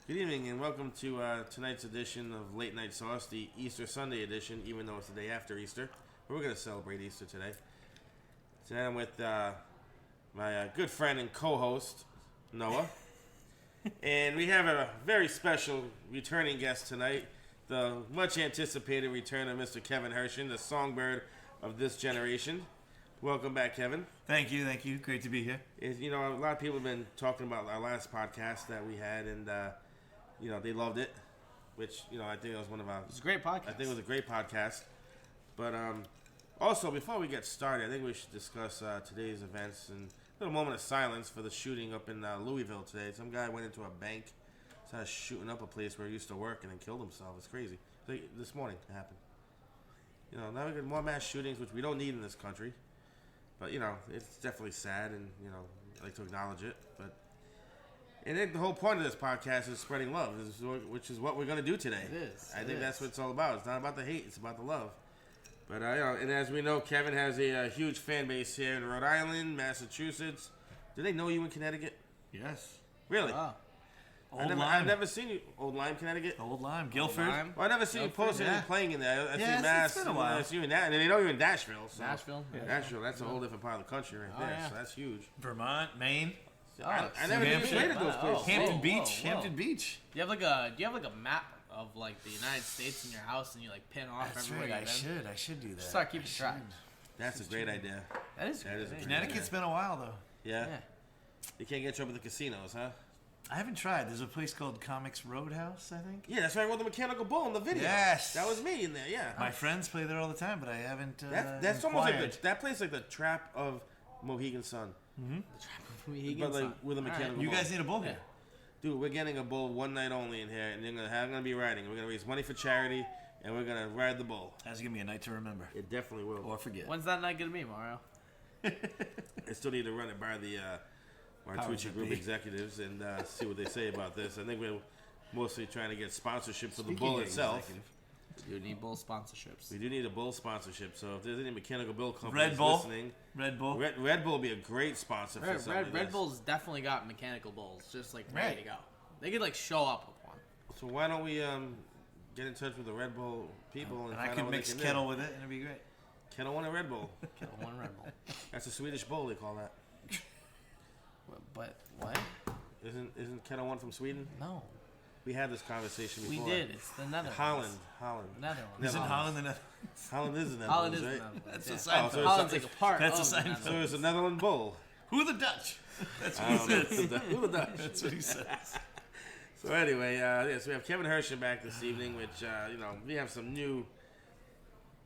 Good evening and welcome to tonight's edition of Late Night Sauce, the Easter Sunday edition, even though it's the day after Easter. But we're going to celebrate Easter today. Today I'm with my good friend and co-host, Noah. And we have a very special returning guest tonight, the much anticipated return of Mr. Kevin Herchen, the songbird of this generation. Welcome back, Kevin. Thank you. Great to be here. You know, a lot of people have been talking about our last podcast that we had, and you know, they loved it, which, you know, I think it was one of our... It's a great podcast. I think it was a great podcast. But also, before we get started, I think we should discuss today's events and a little moment of silence for the shooting up in Louisville today. Some guy went into a bank, started shooting up a place where he used to work, and then killed himself. It's crazy. Like, this morning it happened. You know, now we get more mass shootings, which we don't need in this country. But, you know, it's definitely sad, and, you know, I like to acknowledge it. But and then the whole point of this podcast is spreading love, which is what we're going to do today. It is. I think that's what it's all about. It's not about the hate. It's about the love. But, you know, and as we know, Kevin has a huge fan base here in Rhode Island, Massachusetts. Do they know you in Connecticut? Yes. Really? Wow. I've never seen you. Old Lyme, Connecticut? Old Lyme. Guilford. Lyme. Well, I've never seen you posting and playing in there. I see Mass. It's been a while. I see you in that. And they know you're in Nashville. So. Nashville. Yeah. Nashville, that's a whole different part of the country right there. Yeah. So that's huge. Vermont. Maine. Oh, I never even played at those places. Hampton Beach. Hampton Beach. Do you have like a map of like the United States in your house and you like pin off That's everywhere right. you've been? I should do that. Start keeping track. That's a great idea. That is a great Connecticut's been a while though. Yeah? Yeah. You can't get trouble with the casinos, huh? I haven't tried. There's a place called Comics Roadhouse, I think. Yeah, that's right. I wrote the mechanical bull in the video. Yes. That was me in there, yeah. My friends play there all the time, but I haven't. That's almost like that place like the trap of Mohegan Sun. But like with a mechanical bull. You guys need a bull here. Dude, we're getting a bull one night only in here, and I'm gonna be riding. We're gonna raise money for charity, and we're gonna ride the bull. That's gonna be a night to remember. It definitely will. Or forget. When's that night gonna be, Mario? I still need to run it by the Martucci Group executives and see what they say about this. I think we're mostly trying to get sponsorship for the bull itself. We do need bull sponsorships. We do need a bull sponsorship. So if there's any mechanical bull companies listening, Red Bull. Red Bull would be a great sponsor for something like Red this. Bull's definitely got mechanical bulls, just like ready to go. They could like show up with one. So why don't we get in touch with the Red Bull people and And find I out could what mix they can kettle do. with it, and it'd be great. Kettle One and Red Bull. Kill one Red Bull. That's a Swedish bull they call that. But what? Isn't Kettle One from Sweden? No. We had this conversation We before. did. It's the Netherlands. Holland. Netherlands. Isn't Holland the Holland is the Netherlands, Holland is the right? Netherlands. That's yeah. a sign. Oh, so Holland's like a part That's a of sign. the So Netherlands. it's a Netherlands bull. Who are the Dutch? That's what I he don't know. says. Who the Dutch? That's what he says. So anyway, so we have Kevin Herchen back this evening, which, you know, we have some new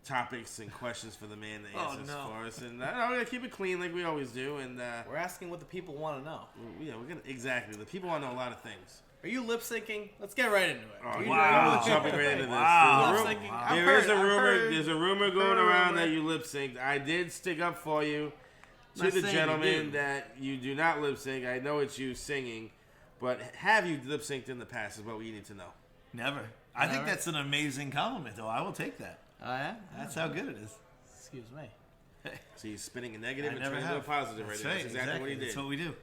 topics and questions for the man to answer for us. And we're going to keep it clean like we always do. And We're asking what the people want to know. yeah, we're going to, exactly. The people want to know a lot of things. Are you lip syncing? Let's get right into it. Oh, You wow. do- Jumping right into this. Wow. There's a Lip ru- syncing? I've There is heard- a I've rumor. heard- There's a rumor going around that you lip synced. I did stick up for you to Not the saying you gentleman do. that you do not lip sync. I know it's you singing, but have you lip synced in the past is what we need to know. Never. I think Never? that's an amazing compliment, though. I will take that. Oh, yeah? That's how good it is. Excuse me. So he's spinning a negative I and never turning into a have. positive right That's now. right. That's exactly what he did. That's what we do.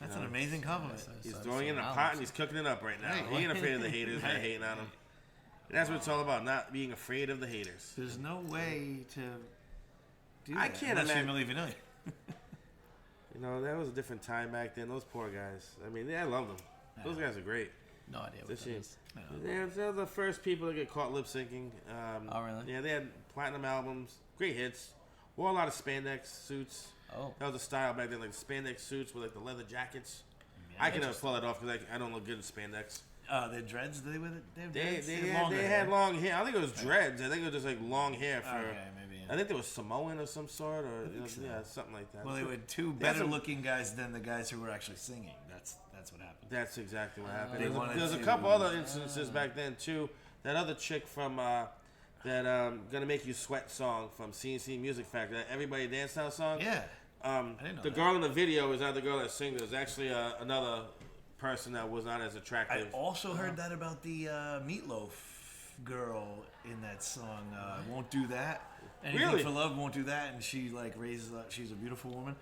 That's an amazing compliment. He's throwing it in a pot and he's cooking it up right now. He ain't afraid of the haters that are hating on him. And that's what it's all about, not being afraid of the haters. There's no way to do that I can't unless imagine- you're really vanilla. You know, that was a different time back then. Those poor guys. I mean, I love them. Those guys are great. No idea what It's a that shame. is. They're the first people to get caught lip syncing. Oh, really? Yeah, they had platinum albums, great hits. Wore a lot of spandex suits. Oh. That was the style back then, like spandex suits with like the leather jackets. I can never pull that off because I don't look good in spandex. Their dreads, they with it? They had long hair. I think it was dreads. I think it was just like long hair for. Okay, maybe. I think there was Samoan of some sort, or yeah, something like that. Well, they were two better-looking guys than the guys who were actually singing. That's what happened. That's exactly what happened. They There was a wanted couple to- other instances back then too. That other chick from that "Gonna Make You Sweat" song from CNC Music Factory, that Everybody Dance Now song. Yeah. The didn't know that. girl in the video is not the girl that sings. There's actually another person that was not as I attractive. also heard that about the Meatloaf girl in that song. Won't do that. Anything Really? for love, won't do that. And she like raises up. She's a beautiful woman.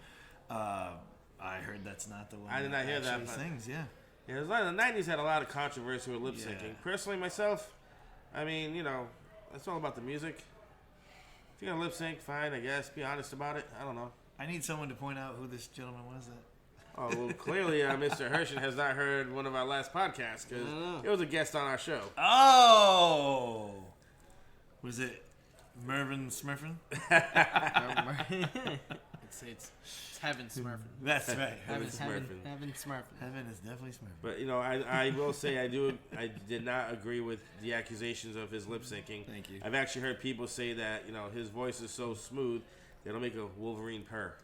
I heard that's not the one. I did not hear that, actually but- sings. Yeah. Yeah, the 90s had a lot of controversy with lip syncing. Yeah. Personally, myself, I mean, it's all about the music. If you're gonna lip sync, fine, I guess. Be honest about it. I don't know. I need someone to point out who this gentleman was. Oh, well, clearly Mr. Herchen has not heard one of our last podcasts because it was a guest on our show. Oh! Was it Mervyn Smurfin? It's Heaven Smurfing. That's right. Heaven Smurfing. Smurfing. Heaven is definitely Smurfin. But, I will say I did not agree with the accusations of his lip syncing. Thank you. I've actually heard people say that, his voice is so smooth that it'll make a Wolverine purr.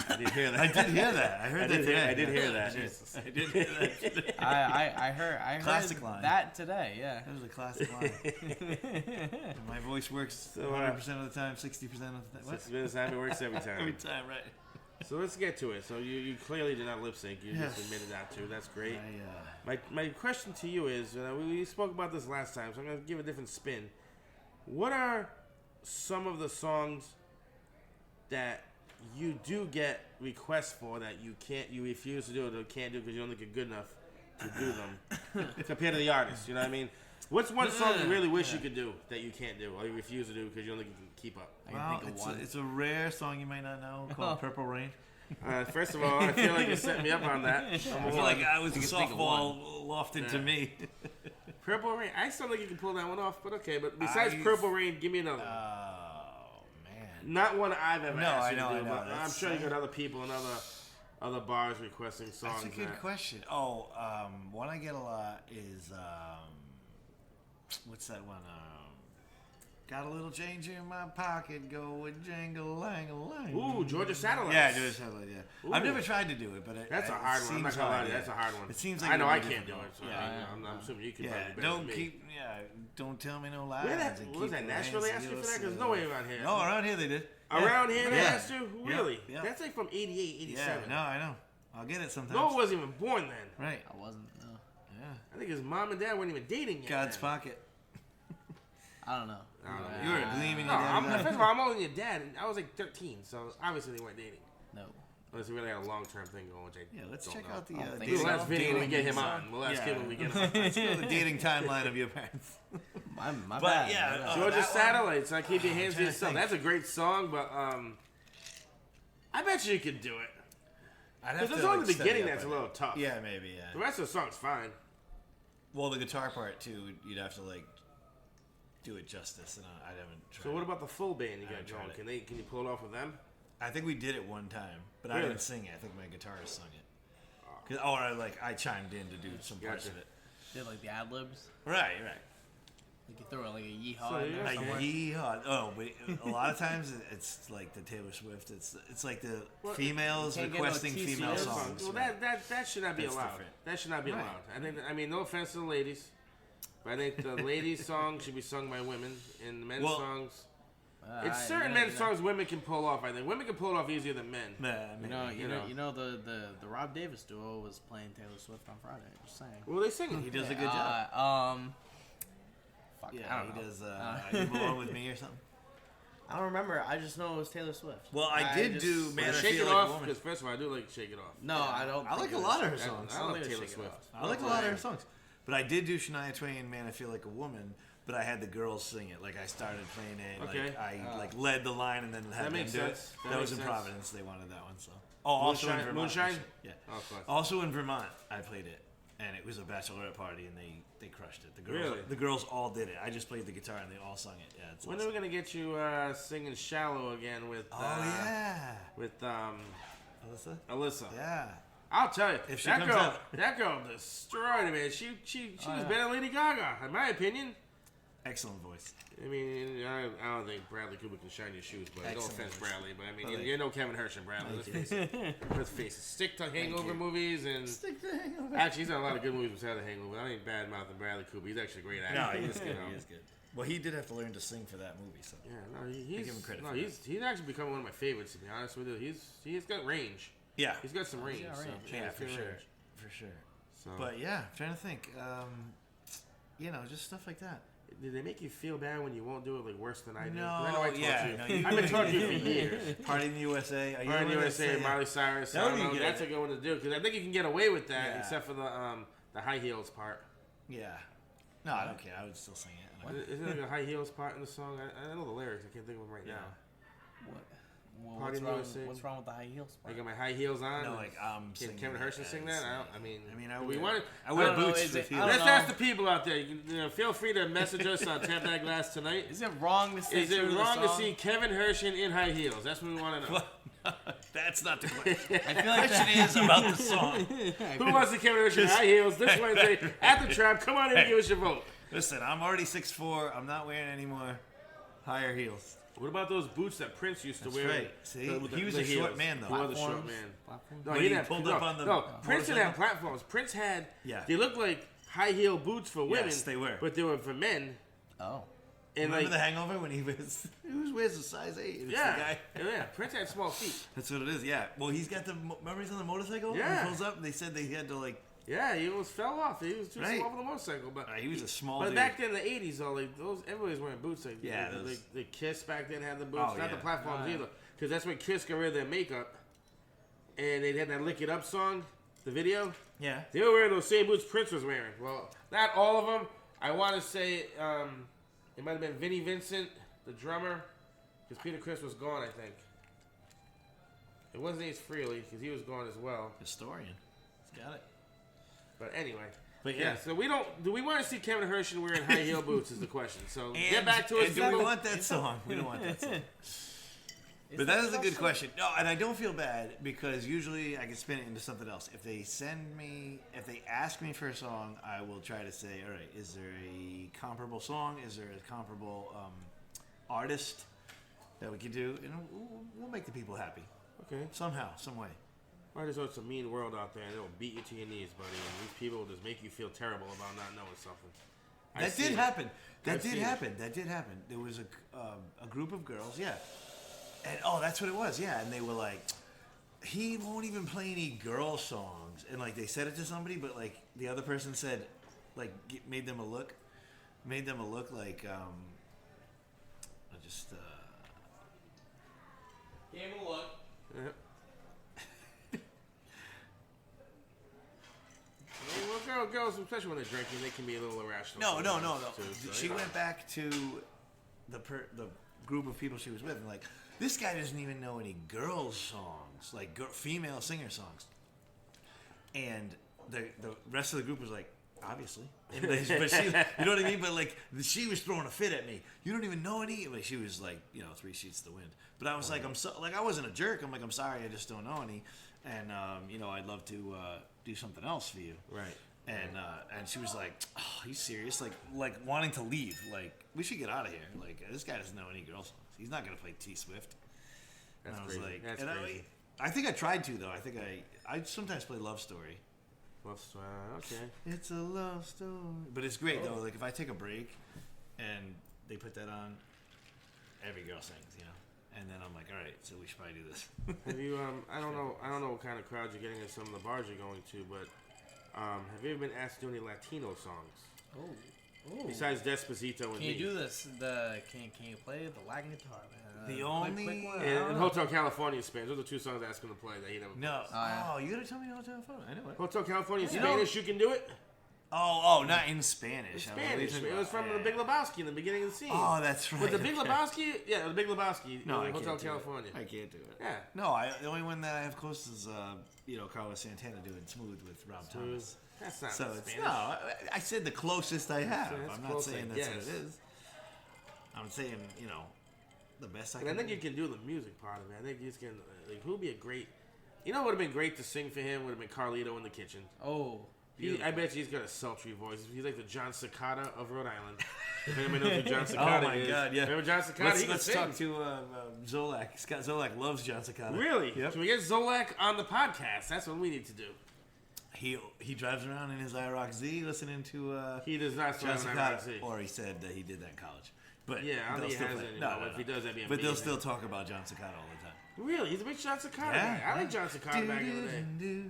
I did hear that. I did hear that. I heard that today. I did hear that. Jesus. I did hear that today. I heard Classic line. that today. Yeah. That was a classic line. My voice works 100% of the time, 60% of the time. What? 60 minutes time, it works every time. Every time, right. So let's get to it. So you clearly did not lip sync. You Yes. just admitted that too. That's great. I, My question to you is, we spoke about this last time, so I'm going to give a different spin. What are some of the songs that you do get requests for that you refuse to do it or can't do because you don't think you're good enough to do them compared to the artist? You know what I mean? What's one song you really wish you could do that you can't do or you refuse to do because you don't think you can keep up? I can well, think of one. it's a rare song you might not know called Purple Rain. First of all, I feel like you set me up on that. I feel like I was a You can think of softball lofted to me. Purple Rain. I still think you can pull that one off, but okay. But besides I- Purple Rain, give me another one. Oh, man. Not one I've ever No, asked I you know, to I do, know. but I'm That's sure you sad. got other people and other bars requesting songs. That's a good question. Oh, one I get a lot is, what's that one? Got a little change in my pocket, go with jangle-lang-a-lang. Ooh, Georgia Satellites. Yeah, Georgia Satellite, yeah. Ooh. I've never tried to do it, but That's a hard one. I'm not gonna lie to you. That's a hard one. It seems like I know it I would be can't do it. difficult. So I'm assuming you can Yeah, probably better don't than me. don't tell me no lies. Where that? and Was keep that your Nashville? They hands asked to you for that? Because yourself. no way around here. No, around here they did. Around here they Yeah. asked you? Really? Yeah. That's like from 88, 87. Yeah, no, I know. I'll get it sometimes. Noah wasn't even born then. Right. I wasn't. No. Yeah. I think his mom and dad weren't even dating yet. God's then. pocket. I don't know. I don't know. You were gleaming No, your dad's first of all, I'm older than your dad, and I was like 13, so obviously they weren't dating. No. Unless they really had a long-term thing going, which I Yeah, let's don't check know. out the I don't think dating, We'll ask Vinny when we get him dating- on. We'll ask Yeah. him when we get him on. Let's go to the dating timeline of your parents. My But, bad. yeah, my bad. Oh, Georgia that one? Satellites, I keep your hands to trying to yourself. think. That's a great song, but I bet you could do it. I'd have Because to, it's only like, the study beginning up that's a on it. little tough. Yeah, maybe, The yeah. rest of the song's fine. Well, the guitar part, too, you'd have to, like, do it justice, and I haven't tried So what it. about the full band you I got haven't going? tried it. Can you pull it off with them? I think we did it one time, but I Really? didn't sing it. I think my guitarist sung it. I chimed in to do some parts Gotcha. of it. Did like the ad libs. Right. Like you throw like a yeehaw So in you're there like, somewhere. Yeehaw. Oh, but a lot of times it's like the Taylor Swift. It's like the Well, females you can't get no requesting TCS female songs. songs. Well, right. that should not be That's allowed. different. That should not be Right. allowed. I mean, no offense to the ladies, but I think the ladies' songs should be sung by women, and the men's Well, songs. It's certain men's songs women can pull off. I think women can pull it off easier than men. You know the Rob Davis duo was playing Taylor Swift on Friday. Just saying. Well, they sing He it. does a good job. Fuck, I Yeah, don't he know. does. You belong with me or something. I don't remember. I just know it was Taylor Swift. Well, I did just- do Man, I Shake Feel It Like a Off, Woman. because first of all, I do like Shake It Off. No, I don't. I like think a it lot was- of her songs. I don't love think it was Taylor Shake It Swift. Off. I like a lot of her songs. But I did do Shania Twain, Man, I Feel Like a Woman, but I had the girls sing it. Like, I started playing it. Okay. Like, I like led the line and then had them makes do sense. it. That was makes in sense. Providence. They wanted that one, so. Oh, also in Moonshine- Vermont. Moonshine? actually. Yeah. Oh, of course. Also in Vermont, I played it. And it was a bachelorette party, and they crushed it. Really? The girls all did it. I just played the guitar, and they all sung it. Yeah, it's When are awesome. we gonna get you singing "Shallow" again with? Oh, yeah. With Alyssa? Alyssa. Yeah. I'll tell you, If she that comes girl, out. that girl destroyed it, man. She was better than Lady Gaga, in my opinion. Excellent voice. I mean, I don't think Bradley Cooper can shine your shoes, but Excellent no offense, voice. Bradley. But I mean, Well, you know Kevin Herchen, Bradley. Let's Thank face it. Let's face it. Stick to Hangover you. movies and Stick the hangover. actually, he's done a lot of good movies besides the Hangover. I ain't bad mouthing Bradley Cooper. He's actually a great actor. No, he is good. you know. He is good. Well, he did have to learn to sing for that movie, so. Yeah, no, he's give him credit no, for he's actually become one of my favorites. To be honest with you, he's got range. Yeah. He's got some range. got so, range. Yeah, he's for got sure. range. For sure. So, But yeah, I'm trying to think. Just stuff like that. Did they make you feel bad when you won't do it like worse than I do? 'Cause No, I know I told yeah, you. no, you- I've been talking to you for years. Party in the USA. Are you Party in the gonna USA, say- Miley Cyrus. That would I be don't know, good. that's a good one to do because I think you can get away with that, Yeah. except for the high heels part. Yeah. No, I don't care. I would still sing it. Isn't there like a high heels part in the song? I know the lyrics. I can't think of them right now. What? Well, Party what's wrong with the high heels I part? got my high heels on. No, like Can singing Kevin it Herchen sing as, that? I mean, I do we wear, want it? I wear I don't know, boots is with it- I heels. don't Let's know. ask the people out there. You can, feel free to message us on Tap That Glass tonight. Is it wrong to say Is it true to the wrong to song? see Kevin Herchen in high heels? That's what we want to know. That's not the question. I feel The like question is about the song. Who wants to see Kevin Herchen in high heels this Wednesday at the Trap? Come on in and give us your vote. Listen, I'm already 6'4". I'm not wearing any more higher heels. What about those boots that Prince used to That's wear? right. See? With He was a heels. short man, though. He was a short Platforms. man. Platforms? No, When he he didn't have, pulled no, up on the no, Prince didn't have motorcycle? platforms. Prince had, Yeah. they looked like high heel boots for women. Yes, they were. But they were for men. Oh. And Remember like, The Hangover when he wears a size 8? It's yeah, the guy. yeah, Prince had small feet. That's what it is, yeah. Well, he's got remember he's on the motorcycle? Yeah. He pulls up and they said they had to, like, Yeah, he almost fell off. He was too Right. small for the motorcycle. But he was a small But dude. back then, in the '80s, though, like everybody was wearing boots. Like, Yeah, like, those- the Kiss back then had the boots, Oh, not the yeah. platforms Right. either, because that's when Kiss got rid of their makeup, and they had that "Lick It Up" song, the video. Yeah. They were wearing those same boots Prince was wearing. Well, not all of them. I want to say it might have been Vinnie Vincent, the drummer, because Peter Criss was gone, I think. It wasn't Ace Frehley, because he was gone as well. Historian. He's got it. But anyway. But Yeah, yeah. so do we want to see Kevin Herchen wearing high heel boots is the question. So And, get back to us. and do we Google. want that song? We don't want that song. But that that is a good so? question. No, and I don't feel bad because usually I can spin it into something else. If they ask me for a song, I will try to say, all right, is there a comparable song? Is there a comparable artist that we could do? And we'll make the people happy Okay. somehow, some way. I just know it's a mean world out there, and it'll beat you to your knees, buddy. And these people will just make you feel terrible about not knowing something. That did happen. That I've did seen it. happen. That did happen. There was a group of girls, yeah. And that's what it was, yeah. And they were like, he won't even play any girl songs. And like they said it to somebody, but like the other person said, like made them a look like just Give him a look. Yeah. I mean, girls, especially when they're drinking, they can be a little irrational. no. sometimes, too, so, She you know. went back to the group of people she was with, and like this guy doesn't even know any girls songs, like female singer songs. And the rest of the group was like, obviously, but she, you know what I mean. But like she was throwing a fit at me. You don't even know any. Like she was like, 3 sheets to the wind. But I was like, I wasn't a jerk. I'm like, I'm sorry, I just don't know any. And I'd love to do something else for you. Right. And she was like, "Oh, he's serious? Like wanting to leave? Like we should get out of here. Like this guy doesn't know any girl songs. He's not gonna play T Swift." That's and I was crazy. like, That's and crazy. I think I tried to though. I think I sometimes play Love Story. Okay. It's a love story, but it's great though. Like if I take a break and they put that on, every girl sings, And then I'm like, all right, so we should probably do this. Have you? I don't know what kind of crowds you're getting at some of the bars you're going to, but have you ever been asked to do any Latino songs Oh. besides Despacito and Can you Me? do this? Can you play the Latin guitar, man? The quick only- one? And Hotel California in Spanish. Those are two songs I asked him to play that he never. No. yeah. Oh, you gotta tell me how to phone. I know it. Hotel California in You know- Spanish. You can do it. Oh, not in Spanish. Spanish. It was from the Big Lebowski in the beginning of the scene. Oh, that's right. With the Big okay. Lebowski, the Big Lebowski. No, I Hotel can't do California. It. I can't do it. Yeah. No, the only one that I have close is Carlos Santana doing "Smooth" with Rob Thomas. That's not So it's Spanish. no. I said the closest I have. that's I'm not close, saying I that's what guess. it is. I'm saying the best I And can. I think do. you can do the music part of it. I think you can. Like, who'd be a great? What would have been great to sing for him would have been Carlito in the kitchen. Oh. I bet you he's got a sultry voice. He's like the John Cicada of Rhode Island. If anyone knows who John Cicada Oh my is. God! Yeah. Remember John Cicada? He Let's can talk sing. to Zolak. Scott Zolak loves John Cicada. Really? Yep. Can we get Zolak on the podcast? That's what we need to do. He drives around in his IROC Z listening to He does not John still Cicada, have an or he said that he did that in college. But Yeah, I don't they'll think he still has play- it No, anymore. no, If he does, that'd be But they'll amazing. still talk about John Cicada all the time. Really? He's a big John Cicada Yeah, guy. I like yeah. John Cicada back in the day.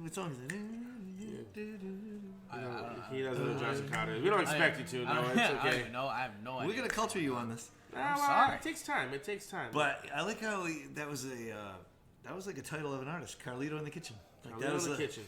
What song is it? He doesn't know Johnson Carter. We don't expect you to. No, it's I don't okay. even know. I have no idea. We're gonna culture you on this. Well, sorry. it takes time. It takes time. But I like how that was like a title of an artist, Carlito in the Kitchen. Like, Carlito in the Kitchen.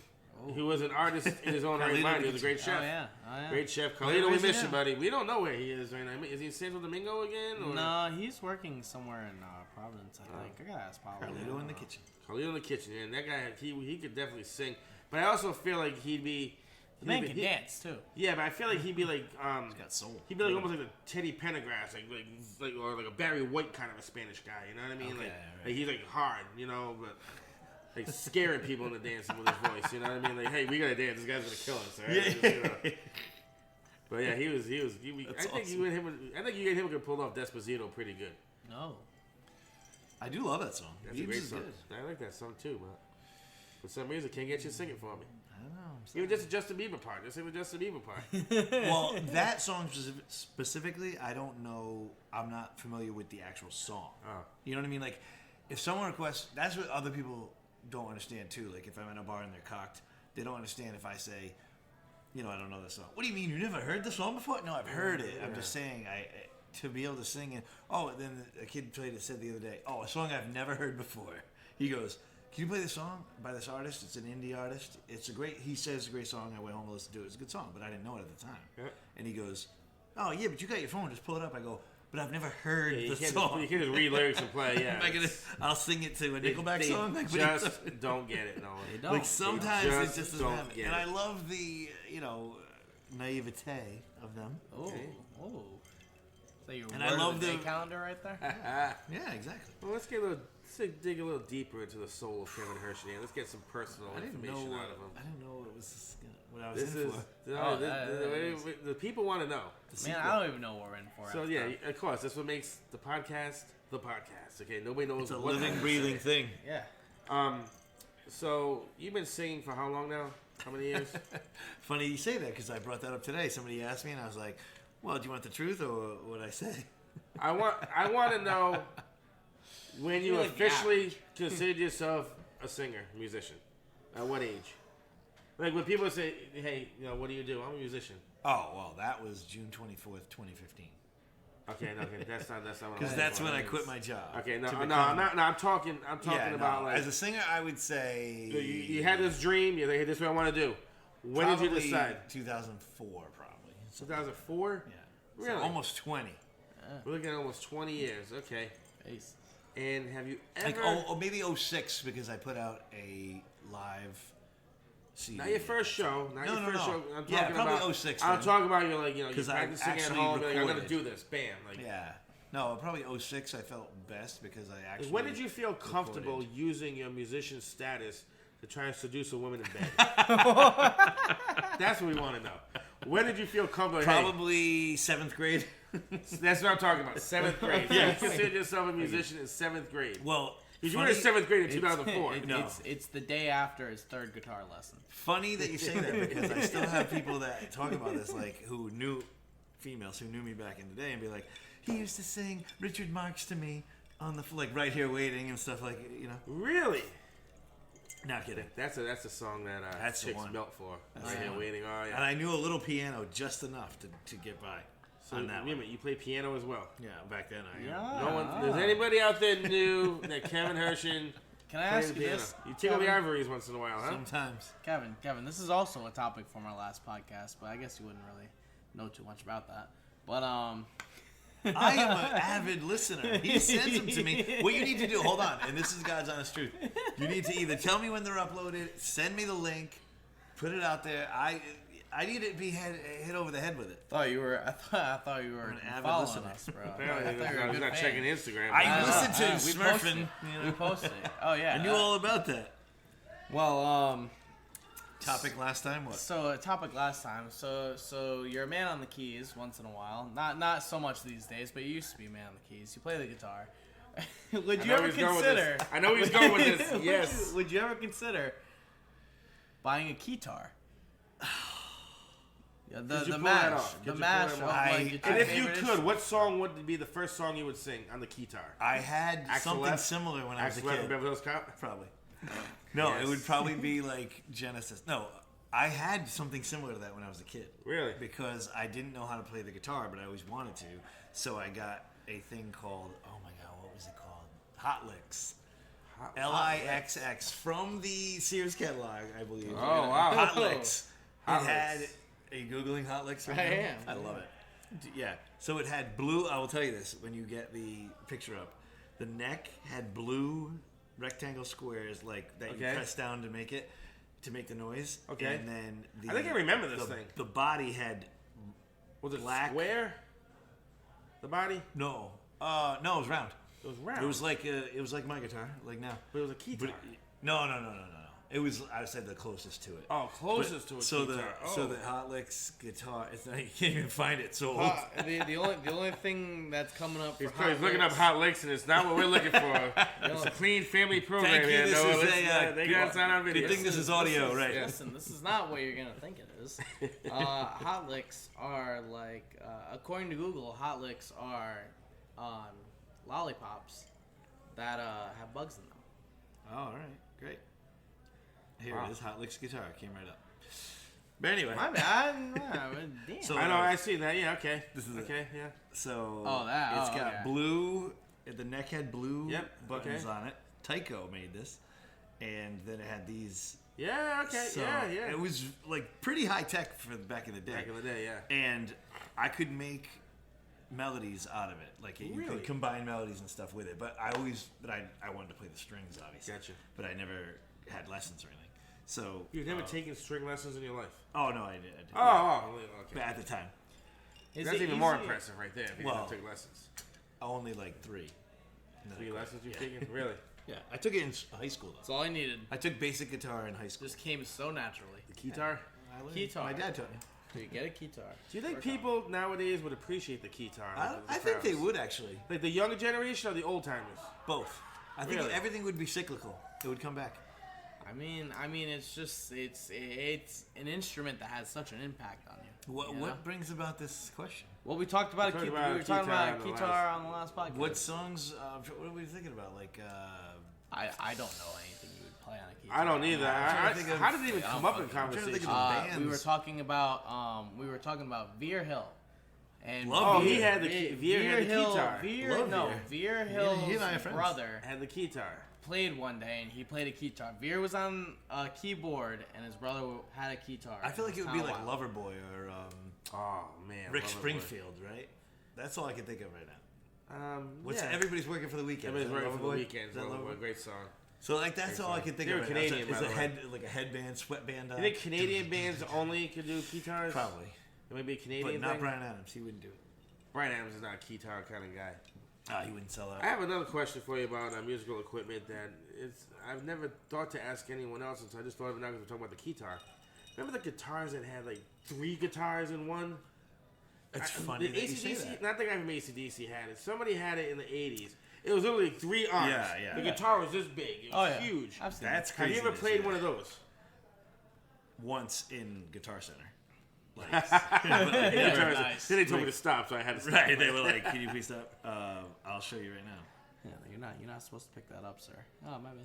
He was an artist in his own right Carlito mind. He in was the a great chef. Oh yeah. Great chef. Where Carlito, we is he miss you, now? buddy. We don't know where he is right now. Is he in Santo Domingo again? Or? No, he's working somewhere in Providence. I think. I gotta ask Paolo. Carlito in the Kitchen. Carlito in the Kitchen. And that guy, he could definitely sing. But I also feel like he'd be... The man can dance too. Yeah, but I feel like he'd be like... He's got soul. He'd be like almost like a Teddy Pendergrass, or like a Barry White kind of a Spanish guy. You know what I mean? Okay, Like he's like hard, you know, but like scaring people into dancing with his voice. You know what I mean? Like, hey, we gotta dance. This guy's gonna kill us. All right? Yeah. You know? But yeah, he was. I think you and him could pull off Despacito pretty good. No. I do love that song. That's Biebs a great is song. good. I like that song too, but for some reason can't get you to sing it for me. I don't know. Even just the Justin Bieber part. Just sing the Justin Bieber part. Well, that song specifically, I don't know. I'm not familiar with the actual song. Oh. You know what I mean? Like, if someone requests, that's what other people don't understand too. Like, if I'm in a bar and they're cocked, they don't understand if I say, you know, I don't know this song. What do you mean you never heard the song before? No, I've heard it. I'm just saying to be able to sing it. Oh, then a kid said the other day, oh, a song I've never heard before. He goes, can you play this song by this artist? It's an indie artist. He says it's a great song. I went home and listened to it. It's a good song, but I didn't know it at the time. Yeah. And he goes, oh, yeah, but you got your phone. Just pull it up. I go, but I've never heard the You song. can't just read lyrics and play. Yeah. I'll sing it to a Nickelback They song. Like, just don't get it. No, They don't. like sometimes They it just just doesn't don't happen. get And it. I love the, naivete of them. Oh. Okay. Oh. So your And I word love of the day the- calendar right there. Yeah, exactly. Well, let's dig a little deeper into the soul of Kevin Herchen. Here. Let's get some personal I didn't information know. out of him. I didn't know what I was This in is for. the people want to know. Man, I don't even know what we're in for. So after yeah, that. of course, that's what makes the podcast the podcast. Okay, nobody knows It's a what living, to breathing say. thing. Yeah. So you've been singing for how long now? How many years? Funny you say that because I brought that up today. Somebody asked me, and I was like, "Well, do you want the truth or what I say?" I want to know when you You're like, officially considered yourself a singer, musician. At what age? Like when people say, "Hey, what do you do?" I'm a musician. Oh well, that was June 24th, 2015. Okay, that's not what I'm Because that's when I quit my job. Okay, no, to I'm become- not. No, I'm talking Yeah, about no, like as a singer, I would say you had this dream. You're like, hey, this is what I want to do. When did you probably decide? 2004, probably. 2004. Yeah, Really? So almost 20. We're looking at almost 20 years. Okay. Ace. And have you ever? Like or maybe 06 because I put out a live CD. Not your first show. Not No, your no, first no. show. I'm Yeah, talking probably about 06 I'm then. talking about you're you're 'Cause I practicing at actually home. You're like, I'm gonna recorded. do this. Bam. Like, Yeah. No, probably 06 I felt best because I actually. when did you feel comfortable recorded. using your musician status to try and seduce a woman in bed? That's what we want to know. When did you feel comfortable? Hey, Probably 7th grade. that's what I'm talking about. 7th grade. Yeah. You considered yourself a musician in 7th grade. Well, You were in 7th grade in 2004. No. It's the day after his third guitar lesson. Funny that you say that because I still have people that talk about this, like females who knew me back in the day, and be like, he used to sing Richard Marx to me on the right here waiting and stuff like Really? Not kidding. That's a song that That's the chicks one. melt for. That's Right the here one. waiting. Oh yeah. And I knew a little piano just enough to get by So on that wait a one. minute, you play piano as well. Yeah, back then I Yeah. No one. Does anybody out there knew that Kevin Herchen Can I played ask the you piano? this? You tickle the Kevin? ivories once in a while, huh? sometimes. Kevin, this is also a topic from our last podcast, but I guess you wouldn't really know too much about that. But I am an avid listener. He sends them to me. What you need to do, hold on, and this is God's honest truth. You need to either tell me when they're uploaded, send me the link, put it out there. I need to be hit over the head with it. I thought you were an avid following listener. us, bro. Apparently, I thought you were a he's good not fan. checking Instagram. I know, listened to I know. We posted Smurfing. it. We posted it. Oh yeah. I knew all about that. Well, Topic last time, what? so a topic last time. So you're a man on the keys once in a while. Not so much these days, but you used to be a man on the keys. You play the guitar. Would you I know ever he's going with consider? this. I know he's going with this. Yes. Would you ever consider buying a keytar? Yeah, Could the you the pull that mash, off? Could the you mash pull of that off? like your two And if you favorites. could, what song would be the first song you would sing on the keytar? I had Axel something F? similar when I was a Axel F and kid. Beverly Hills Cop? Probably. No, Yes. it would probably be like Genesis. No, I had something similar to that when I was a kid. Really? Because I didn't know how to play the guitar, but I always wanted to. So I got a thing called, oh my god, what was it called? Hot Licks. Lixx from the Sears catalog, I believe. Oh, wow. Hot Licks. Hot It had. Licks. Are you googling Hot Licks right I now? am. I love it. Yeah. So it had blue. I will tell you this when you get the picture up. The neck had blue rectangle squares like that you press down to make the noise. Okay. And then I think I remember this thing. The body had Was it black. square? The body? No. No, it was round. It was round. It was like my guitar, like now. But it was a keytar. No. It was, I said, the closest to it. Oh, closest to a keytar. So the Hot Licks guitar, it's not, you can't even find it. So The only thing that's coming up for He's looking up Hot Licks, and it's not what we're looking for. It's a clean family program. Thank you. Here. This No, is listen, they got to sign on video. Good thing this is audio, right? Listen, this is not what you're gonna think it is. Hot Licks are like, according to Google, Hot Licks are lollipops that have bugs in them. Oh, all right, great. Here it is, Hot Licks guitar. It came right up. But anyway, My bad. Damn. So- I know, I see that. Yeah, okay. This is okay, yeah. so that. it's Oh, got okay. blue. The neck had blue Yep, buttons okay. on it. Tycho made this, and then it had these. Yeah, okay, So yeah. It was like pretty high tech for back in the day. Back in the day, yeah. And I could make melodies out of it. Like you Really? could combine melodies and stuff with it. But I wanted to play the strings, obviously. Gotcha. But I never had lessons or anything. So You've never taken string lessons in your life? Oh no, I did. Oh, But okay. at the time, Is That's it even more easy- impressive right there if you Well- took lessons. only like 3. 3 lessons you've taken? Really? Yeah, I took it in high school That's though. all I needed. I took basic guitar in high school. Just came so naturally. The keytar? Keytar. My dad taught me. You get a keytar. Do you think Work on it. people nowadays would appreciate the keytar? I think they would actually. Like the younger generation or the old timers? Both. I think Really? everything would be cyclical. It would come back. I mean, it's just it's an instrument that has such an impact on you. What you know? what brings about this question? Well, we talked about We we talked were about talking guitar about on the guitar on the last podcast. What songs? What are we thinking about? Like, I don't know anything you would play on a guitar. I don't either. trying to think of- How did it even I come don't up in fucking- I'm trying to think conversation? of We were bands. talking about Veer Hill. And Love Oh, he Veer. had the Veer had the Hill, keytar. Veer, Love no, Veer. Veer Hill's He and I are friends. brother Had the keytar. played one day, and he played a keytar. Veer was on a keyboard, and his brother had a keytar. I feel like it would be Kinda like wild. Loverboy or Oh man, Rick Loverboy. Springfield, right? That's all I can think of right now. Yeah. Everybody's working for the weekend? Everybody's Is that working for the Loverboy? weekends. Is that Loverboy, Loverboy? great song. So like that's all I can think They of. were Right now. Canadian, Is by a the head like a headband, sweatband on? You think Canadian bands only could do keytars? Probably, It might be a Canadian but not thing. Bryan Adams. He wouldn't do it. Brian Adams is not a keytar kind of guy. He wouldn't sell out. I have another question for you about musical equipment that I've never thought to ask anyone else, and so I just thought of it now because we're talking about the keytar. Remember the guitars that had like 3 guitars in one? It's funny The that you say AC/DC that. not the guy from AC/DC had it. Somebody had it in the 80s. It was literally 3 arms. Yeah. The guitar was this big. It was huge. I've seen That's it. Have crazy. you ever to played see one that. of those? Once in Guitar Center? Like, Guitars- nice. Then they told me to stop, so I had to stop. right? They were like, "Can you please stop?" I'll show you right now. Yeah, you're not supposed to pick that up, sir. Oh, my bad.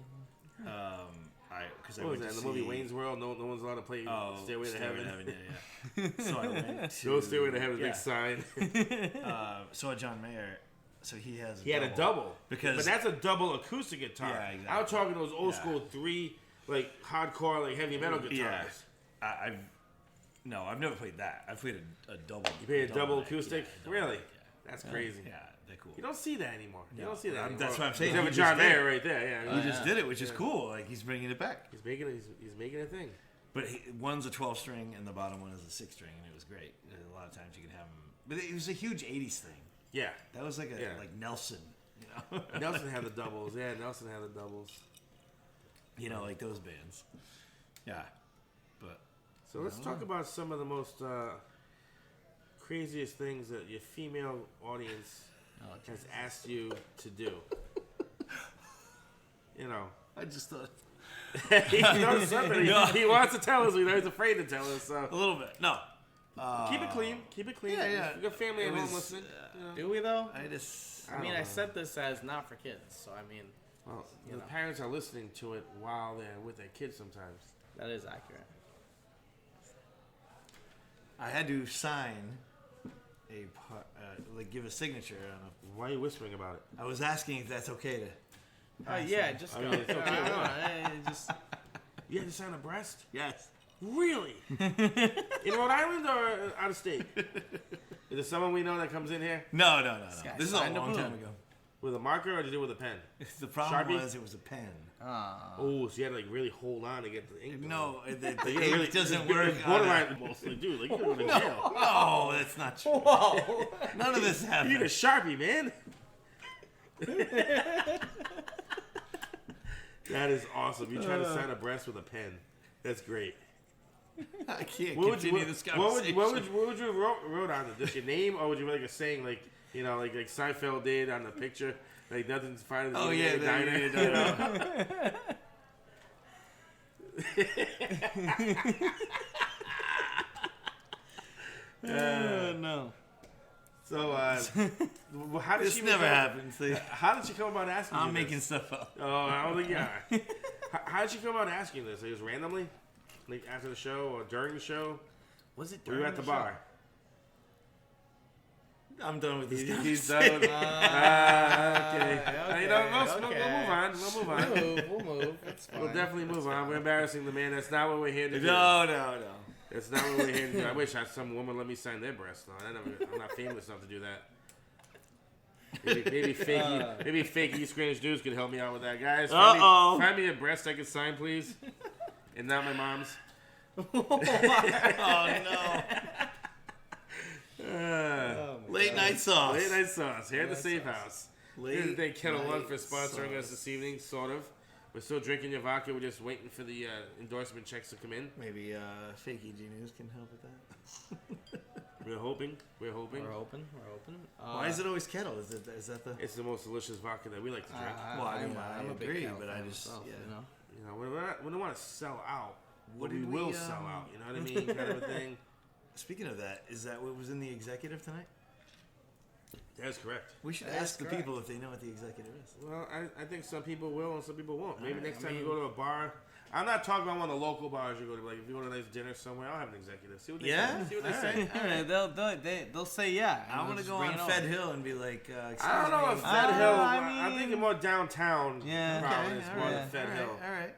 Because I What was went that? to The movie see- Wayne's World? No one's allowed to play Stairway to Stairway Heaven. Yeah. So I went to No Stairway to Heaven, yeah. big sign. Saw John Mayer. So he has. He had a double. Because- but that's a double acoustic guitar. Yeah, exactly. I'm talking those old Yeah. school 3, like hardcore, like heavy metal guitars. Yeah. I've never played that. I've played a double. You played a double neck, acoustic? yeah, double Really? neck, yeah. That's crazy. Yeah, they're cool. You don't see that anymore. You No. don't see that anymore. That's what I'm saying. Except He for just John did Mayer it. right there. Yeah, He just did it, which is cool. Like he's bringing it back. he's making a thing. But one's a 12 string and the bottom one is a 6 string, and it was great. A lot of times you could have them. But it was a huge 80s thing. Yeah. That was like Yeah. like Nelson, you know. Nelson had the doubles. Yeah, Nelson had the doubles. You know, like those bands. Yeah. But So let's talk about some of the most craziest things that your female audience has asked you to do. You know. I just thought He knows something. He wants to tell us. He's afraid to tell us. So a little bit. No. keep it clean. Keep it clean. Yeah. You got family It at home was, listening. You know. Do we though? I just I mean, don't I know. set this as not for kids, so I mean, Well, the know. parents are listening to it while they're with their kids sometimes. that is accurate. I had to sign give a signature on a. Why are you whispering about it? I was asking if that's okay to. Yeah, just I go. mean, it's okay. I don't know, just You had to sign a breast? Yes. Really? In Rhode Island or out of state? Is there someone we know that comes in here No. guy This is a signed a long boom. time ago. with a marker, or did you do it with a pen? The problem Sharpie? was it was a pen. Oh, so you had to like really hold on to get the ink. No, the Like, ink doesn't work. It's borderline, mostly, dude. Like you could go to jail. No, that's not true. whoa. None of this You happened. need a Sharpie, man. That is awesome. You try to sign a breast with a pen. That's great. I can't What would continue you, this what conversation. would you wrote on it? Just your name, or would you like a saying like like Seinfeld did on the picture, like nothing's finer than Oh eating yeah, at a diner. No. So, how did This she never become- happened. See, How did she come about asking? I'm you making this? stuff up. Oh, I don't think you are. How did she come about asking this? Like, just randomly, like after the show or during the show? Was it? Were you at the bar? I'm done with this. He's conversation. done. Okay. You know, we'll move on. We'll move on. We'll move. It's fine. We'll definitely move on. We're embarrassing the man. That's not what we're here to do. No. That's not what we're here to do. I wish some woman let me sign their breast. No, I'm not famous enough to do that. Maybe fake East Greenwich dudes could help me out with that, guys. Find me a breast I can sign, please, and not my mom's. Oh no. Late night sauce. Late night sauce here at the Safe House. Late Here's the thing, Kettle One night for sponsoring us sauce. this evening, sort of. We're still drinking your vodka. We're just waiting for the endorsement checks to come in. Maybe fake EG News can help with that. We're hoping. We're open. Why is it always Kettle? Is that the? It's the most delicious vodka that we like to drink. Well, I I'm a big agree, Kettle but I fan just myself, yeah. We don't want to sell out. What But we did will we, sell out. You know what I mean? Kind of a thing. Speaking of that, is that what was in the executive tonight? That's correct. We should That is ask the correct. people if they know what the executive is. Well, I think some people will and some people won't. Maybe Alright, next I time you mean- go to a bar. I'm not talking about one of the local bars you go to. Like if you go to a nice dinner somewhere, I'll have an executive. See what they Yeah? say. See what they Alright. say. They'll say yeah. and I they'll want to just go bring on it Fed over. Hill and be like, excuse I don't know me. if Fed Hill. I I'm mean- thinking more downtown. Yeah, Providence, Okay, more all than right, Fed Hill. all right.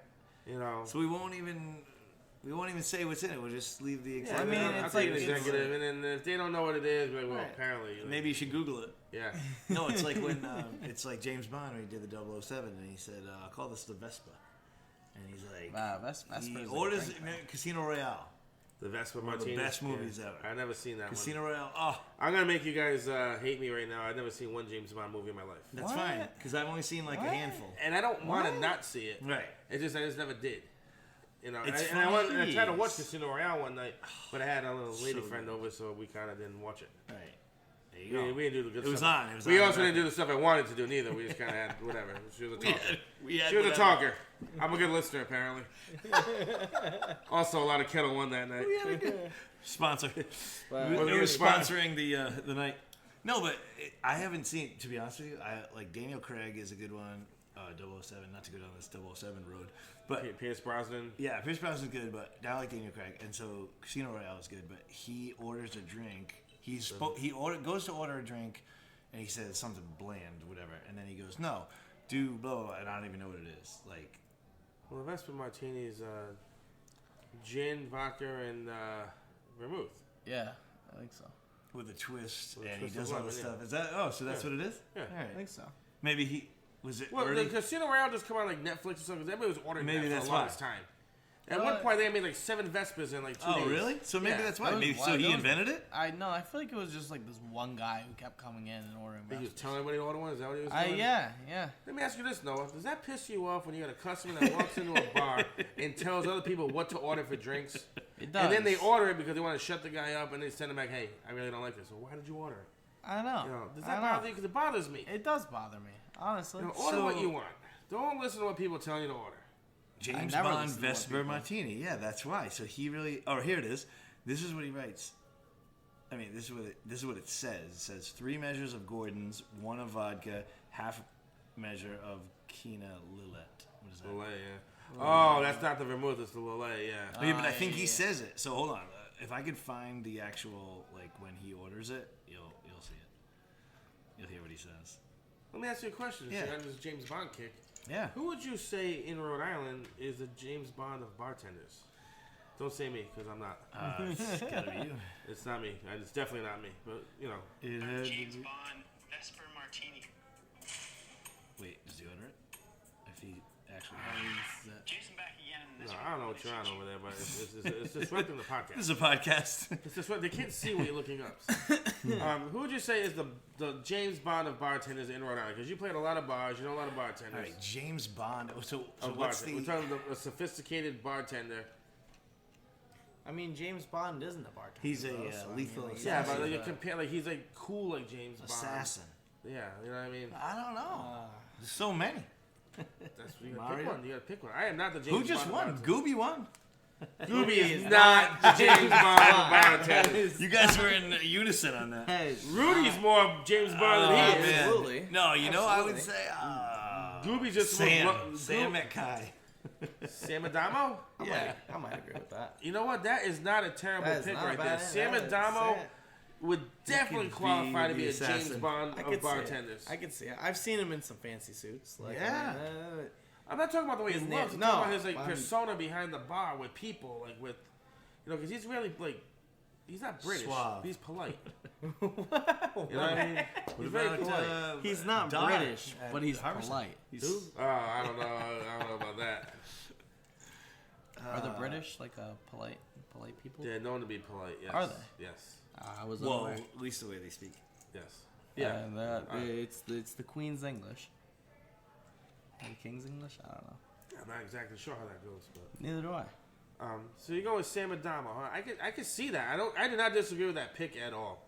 You know. So we won't even say what's in it. We'll just leave the Yeah, executive. mean, I'll it's take like- an executive, and then if they don't know what it is, be like, well, Right. apparently. Like, Maybe you should Google it. Yeah. No, it's like when it's like James Bond when he did the 007 and he said, "Call this the Vespa," and he's like, Wow, that's he pretty orders drink, man. Casino Royale. The Vespa One of the Martinez. best movies ever. I've never seen that Casino one. Royale. Oh, I'm gonna make you guys hate me right now. I've never seen one James Bond movie in my life, that's What? fine because I've only seen like a What? handful. and I don't want to What? not see it. Right. I just never did. You know, It's and I tried to watch funny. Casino Royale one night, but I had a little lady So friend good. over, so we kind of didn't watch it. Right. There you go. We didn't do the good It was stuff. on. It was We on also the didn't do the stuff I wanted to do neither. We just kind of had whatever. She was a talker. We had She was a whatever. talker. I'm a good listener, apparently. Also, a lot of Kettle One that night. Sponsor. But- We Well, were you're sponsoring the night. No, but I haven't seen. To be honest with you, I like Daniel Craig is a good one. 007, not to go down this 007 road, but Pierce Brosnan. yeah, Pierce Brosnan's good, but I like Daniel Craig, and so Casino Royale is good. But he orders a drink. Goes to order a drink, and he says something bland, whatever, and then he goes, "No, do blah blah," blah, and I don't even know what it is. Like, Well, the Vespa Martini is gin, vodka, and vermouth. Yeah, I think so. with a twist, With a and twist he does of all this lemon, stuff. Is that? Oh, so that's Yeah. what it is. Yeah. All right. I think so. Maybe he was it. Well, early? the Casino Royale just come on like Netflix or something. 'Cause everybody was ordering Maybe that that's for the longest why. time. At one point, they made like 7 Vespas in like 2 days. Oh, really? So maybe Yeah. that's why. That was Maybe so wild. he That was- invented it. I know. I feel like it was just like this one guy who kept coming in and ordering. He was Vespas. telling everybody to order one. Is that what he was doing? Yeah. Let me ask you this, Noah. Does that piss you off when you got a customer that walks into a bar and tells other people what to order for drinks? It does. And then they order it because they want to shut the guy up, and they send him back, "Hey, I really don't like this." Well, why did you order it? I know. You know, does I that know. bother you? Because it bothers me. It does bother me, honestly. You know, order So- what you want. Don't listen to what people tell you to order. James never Bond listen to what Vesper people- Martini. Yeah, that's why. So he really. Oh, here it is. This is what he writes. I mean, this is what it says. It says 3 measures of Gordon's, 1 of vodka, half measure of Kina Lillet. What is that? Lillet, yeah. Oh, that's not the vermouth. It's the Lillet, yeah. Oh, yeah, but I think yeah, he yeah. says it. So hold on. if I could find the actual like when he orders it, you'll see it. You'll hear what he says. Let me ask you a question. Yeah. On this James Bond kick. Yeah. Who would you say in Rhode Island is the James Bond of bartenders? Don't say me, because I'm not. It's gotta be you. It's not me. It's definitely not me. But, you know. James Bond Vesper Martini. Wait, does he order it? If he actually. Jason back again. No, I don't know what you're on over there, but it's disrupting the podcast. This is a podcast. It's disrupt- they can't see what you're looking up. Who would you say is the James Bond of bartenders in Rhode Island? Because you played a lot of bars. You know a lot of bartenders. All right, James Bond. So Of what's bartender. We're talking about a sophisticated bartender. I mean, James Bond isn't a bartender. He's a though, so I lethal mean, like, Yeah, assassin. but like, you compare, like he's like cool like James Bond. assassin? Yeah, you know what I mean. I don't know. There's so many. That's you gotta pick Mario? one. You gotta pick one. I am not the James. Who just Bond won? of Gooby won. bartenders. Gooby is not the James Bond of bartenders. You guys were in unison on that. Hey, Rudy's more James Bond than he is. man. absolutely. No, you know I would Absolutely. say Gooby's just Sam McKay. Sam Adamo. Yeah. I might agree with that. You know what? That is not a terrible That is pick not a right there. bad- Sam that is Adamo sad. would definitely could qualify be to be the a James assassin. Bond I of could see it. bartenders. I could see it. I've seen him in some fancy suits. Like, Yeah. I'm not talking about the way he His looks. I'm name- talking no, about his like I'm- persona behind the bar with people, like with, you know, because he's really like, he's not British. Suave. He's polite. You know what I mean? He's very polite. he's not Don British, at but he's Harvard. polite. Oh, I don't know. I don't know about that. Are the British like polite people? They're known to be polite. Yes. Are they? Yes. I was Well, unaware. at least the way they speak. Yes. Yeah. It's the Queen's English. Or the King's English? I don't know. I'm not exactly sure how that goes, but. Neither do I. So you go with Sam Adamo, huh? I could see that. I do not disagree with that pick at all.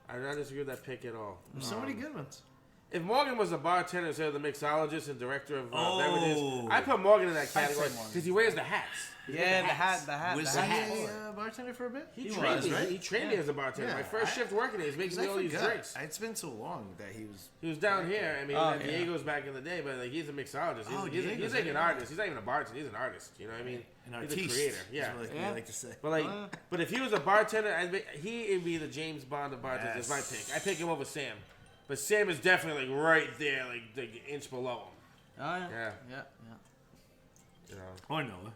I do not disagree with that pick at all. There's so many good ones. If Morgan was a bartender instead of the mixologist and director of Oh. beverages, I put Morgan in that say category Morgan. because he wears the hats. He's got Yeah, hats. the hat. Was the he hat. a bartender for a bit? He He trained was, me. right? He trained me as a bartender. Yeah, My first shift working there, he's making me all these drinks. It's been so long that he was. He was down here. I mean, Oh, at yeah. Diego's back in the day, but like he's a mixologist. He's, Oh, he's Diego's like an right. artist. He's not even a bartender. He's an artist. You know what I mean? An He's artiste. a creator. is Yeah. what Yeah. I like to say. But like, but if he was a bartender, he would be the James Bond of bartenders. Is my Yes. pick. I pick him over Sam, but Sam is definitely like right there, like an inch below him. Oh yeah. Yeah. Yeah. You know. Or Noah.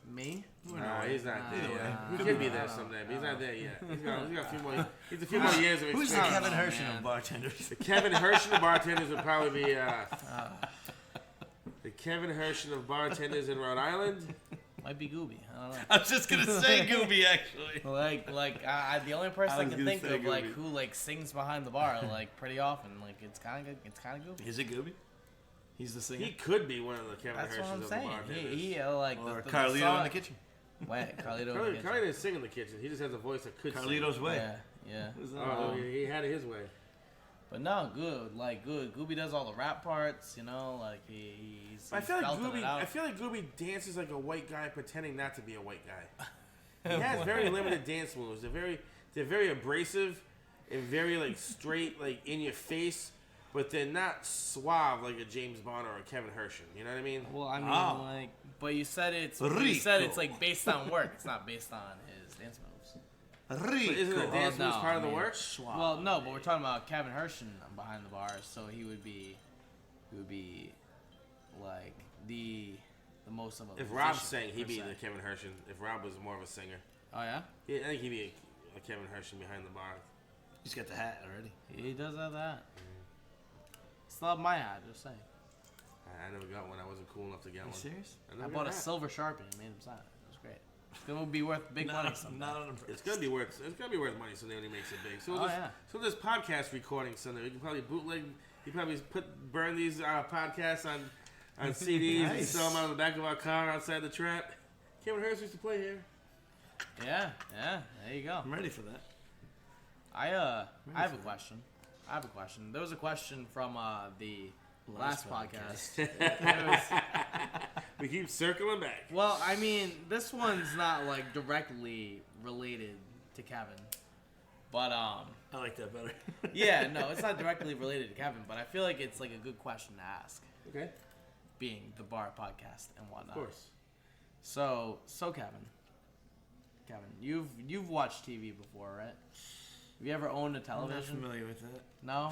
Me? No, he's not there Either yet. way. He could be there someday, but he's not there yet. He's got a few more. He's a few more years of experience. Who's the Kevin know, Herchen man. of bartenders? Kevin Herchen of bartenders would probably be the Kevin Herchen of bartenders in Rhode Island. Might be Gooby. I don't know. I was just gonna say Gooby actually. The only person I was can gonna think say of like Gooby. who like sings behind the bar like pretty often. Like it's kind of Gooby. Is it Gooby? He's the singer. He could be one of the Kevin That's what Herschens I'm of saying. the bartenders. He like Or the Carlito song- in the kitchen. Wait, Carlito. Carly, in the kitchen. Carly didn't sing in the kitchen. He just has a voice that could Carlito's sing. way. Yeah. Oh, he had it his way. But no, good. Like good. Gooby does all the rap parts. You know, like he's I feel like belting Gooby. it out. I feel like Gooby dances like a white guy pretending not to be a white guy. He has very limited dance moves. They're very abrasive and very like straight, like in your face. But they're not suave like a James Bond or a Kevin Herchen. You know what I mean? Well, I mean, Oh. like, but you said it's Rico. like based on work. It's not based on his dance moves. But isn't the Rico. dance no, moves part of I the mean, work? Well, no, but we're talking about Kevin Herchen behind the bars, so he would be like the most of a. If Rob musician, sang, he'd per be se. the Kevin Herchen. If Rob was more of a singer, Oh yeah, I think he'd be a Kevin Herchen behind the bar. He's got the hat already. he does have that. It's not my hat, just saying. I never got one. I wasn't cool enough to get one. serious? I never bought a got hat. silver Sharpie and made him sign it. It was great. It's gonna be worth big money someday. Not on a It's gonna be worth money someday when he makes it big. So Oh, yeah. so this podcast recording Sunday, we can probably bootleg. You probably burn these podcasts on CDs and Nice. sell them out of the back of our car outside the trap. Kevin Hersh used to play here. Yeah, there you go. I'm ready for that. I have a question. There was a question from the last podcast. It was- We keep circling back. well, I mean, this one's not like directly related to Kevin, but I like that better. yeah, no, it's not directly related to Kevin, but I feel like it's like a good question to ask, Okay, being the bar podcast and whatnot. of course. So Kevin, Kevin, you've watched TV before, right? Have you ever owned a I'm television? not familiar with that. No,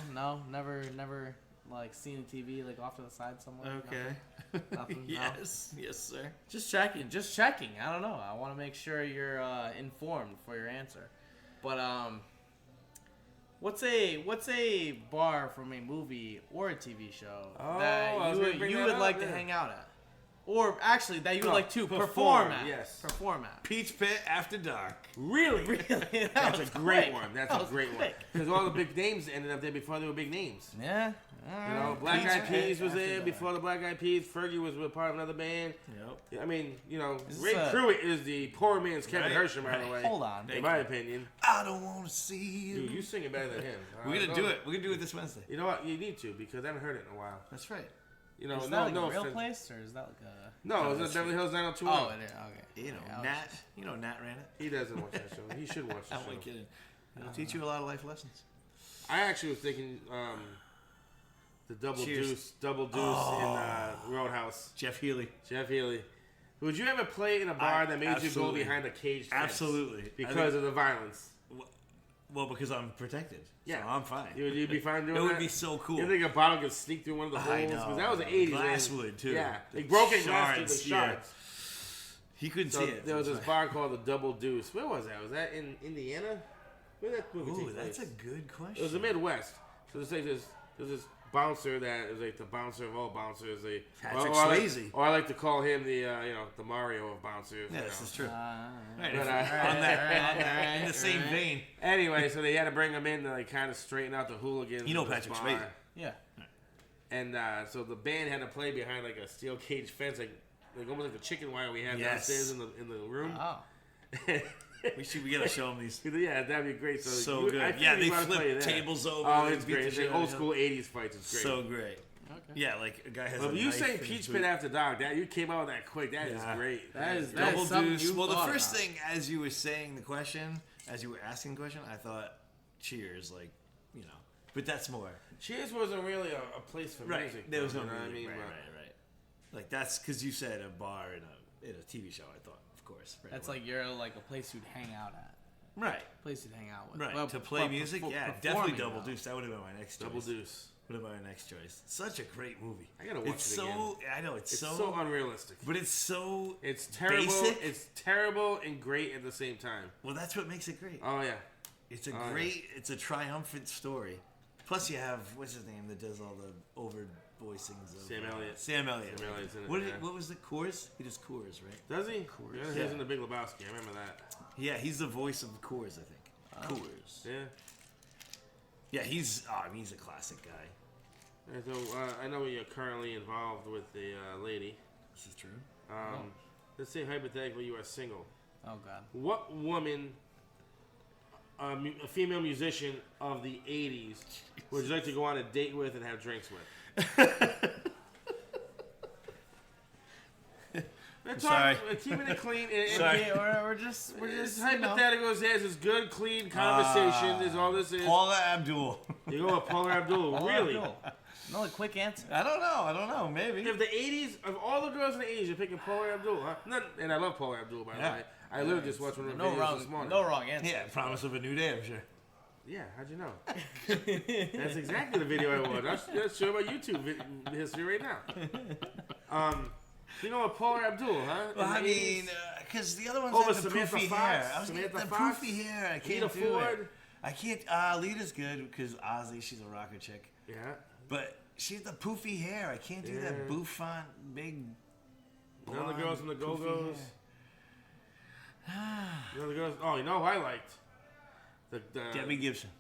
never like seen a TV like off to the side somewhere. Okay. Nothing. No? Yes, sir. Just checking. I don't know. I want to make sure you're informed for your answer. But what's a bar from a movie or a TV show that you would like to hang out at, or actually that you would like to perform at? Yes. Perform at. Peach Pit After Dark. Really? Really? That's a great one. That's That a was great one. quick. Because all the big names ended up there before they were big names. Yeah. You know, Black Eyed Peas was After there Dark. before the Black Eyed Peas. Fergie was with part of another band. Yep. I mean, you know, Is Ray this a- Pruitt is the poor man's Kevin Right, Herchen, by the way. Hold on. In my opinion. I don't want to see you. Dude, you sing it better than him. We're going to do it. We're going to do it this Wednesday. You know what? You need to, because I haven't heard it in a while. That's right. You know, Is no, that like no a real offense. place, or is that like a? No, that's it's Beverly Hills 90210. Oh, it is. Okay. You know, Yeah, I was Nat. just- You know, Nat ran it. He doesn't watch that show. He should watch the I'm show. only kidding. It'll teach you a lot of life lessons. I actually was thinking the double Cheers. deuce in Roadhouse. Jeff Healy. Jeff Healy. Would you ever play in a bar that made you go absolutely. behind a caged fence? Absolutely. I Because think- of the violence. Well, because I'm protected. Yeah. So I'm fine. You'd be fine doing It that? would be so cool. You think a bottle could sneak through one of the I holes? know. Because that was the 80s. man. Glasswood, too. Yeah. The Like broken glass shards, with yeah. shards. He couldn't So see it. there was this That's bar called the Double Deuce. Where was that? Was that in Indiana? Where did that movie right. Ooh, take that's a place? good question. It was the Midwest. So there's this bouncer that is like the bouncer of all bouncers. Patrick I like- Swayze. or I like to call him the the Mario of bouncers. Yeah, you this know. is true. Right. Right, But, if- uh, on that, in the same vein. Anyway, so they had to bring him in to like kind of straighten out the hooligans. You know of this Patrick bar. Swayze. Yeah. And so the band had to play behind like a steel cage fence, like almost like the chicken wire we had Yes. downstairs in the room. Oh. We gotta show him these. Yeah, that'd be great. So I good. think Yeah, you they gotta play flip that. tables over. Oh, and it's beat great. the It's shit like out old of school '80s fights. It's great. So great. Okay. Yeah, like a guy has. Well, a you knife say in his Peach boot. Pit After Dark. That you came out with that quick. That is Yeah. great. That is Double something deuce. you Well, the thought first about. thing, as you were saying the question, as you were asking the question, I thought Cheers, like, you know. But that's more. Cheers wasn't really a place for Right. music. There was though, no you know what I music. mean? Right. Like, that's because you said a bar in a TV show, I thought, of course. Right That's away. like you're like a place you'd hang out at. Right. Place you'd hang out with. Right. Well, to play but music? perfor- Yeah, performing, definitely Double though. Deuce. That would have been my next choice. Double Deuce. Would have been my next choice. Such a great movie. I gotta watch it's it so, again. I know, it's It's so, so unrealistic. but it's so, It's terrible. basic. It's terrible and great at the same time. well, that's what makes it great. Oh yeah. It's a yeah. great, it's a triumphant story. Plus, you have, what's his name that does all the over voicings of Sam Elliott. Sam Elliott. Sam Elliott's in it, What, yeah. what was it? Coors? He does Coors, right? Does he? Yeah, he was Yeah. in the Big Lebowski. I remember that. Yeah, he's the voice of Coors, I think. Coors. Yeah. Yeah, he's a classic guy. And so I know you're currently involved with the lady. This is true. Let's say hypothetically you are single. Oh God. What woman, a female musician of the '80s, would you like to go on a date with and have drinks with? Sorry. Keeping it clean. And, Sorry. Yeah, we're just It's you know. hypothetical. It's good, clean conversation. Is all this is. Paula Abdul. You go with Paula Abdul. Oh, Really? cool. Another quick answer. I don't know. Maybe. If the '80s, of all the girls in the '80s, you're picking Paula Abdul, huh? And I love Paula Abdul, by the Yeah. way. I literally just watched one of her No videos this morning. wrong answer. Yeah, Promise of a New Day, I'm sure. Yeah, how'd you know? That's exactly the video I watched. I'll show my YouTube history right now. You know what, Paula Abdul, huh? Well, In I the mean, 80s? because the other ones Over had the Samantha poofy Fox? hair. I was Samantha getting the Fox? poofy hair. I Lita can't do Ford? it. I can't. Lita's good because Ozzy, she's a rocker chick. Yeah. But she had the poofy hair. I can't do that Yeah. bouffant, big. None of the blonde, girls from the poofy Go-Go's. hair. None of the girls. Oh, you know who I liked? The Debbie Gibson.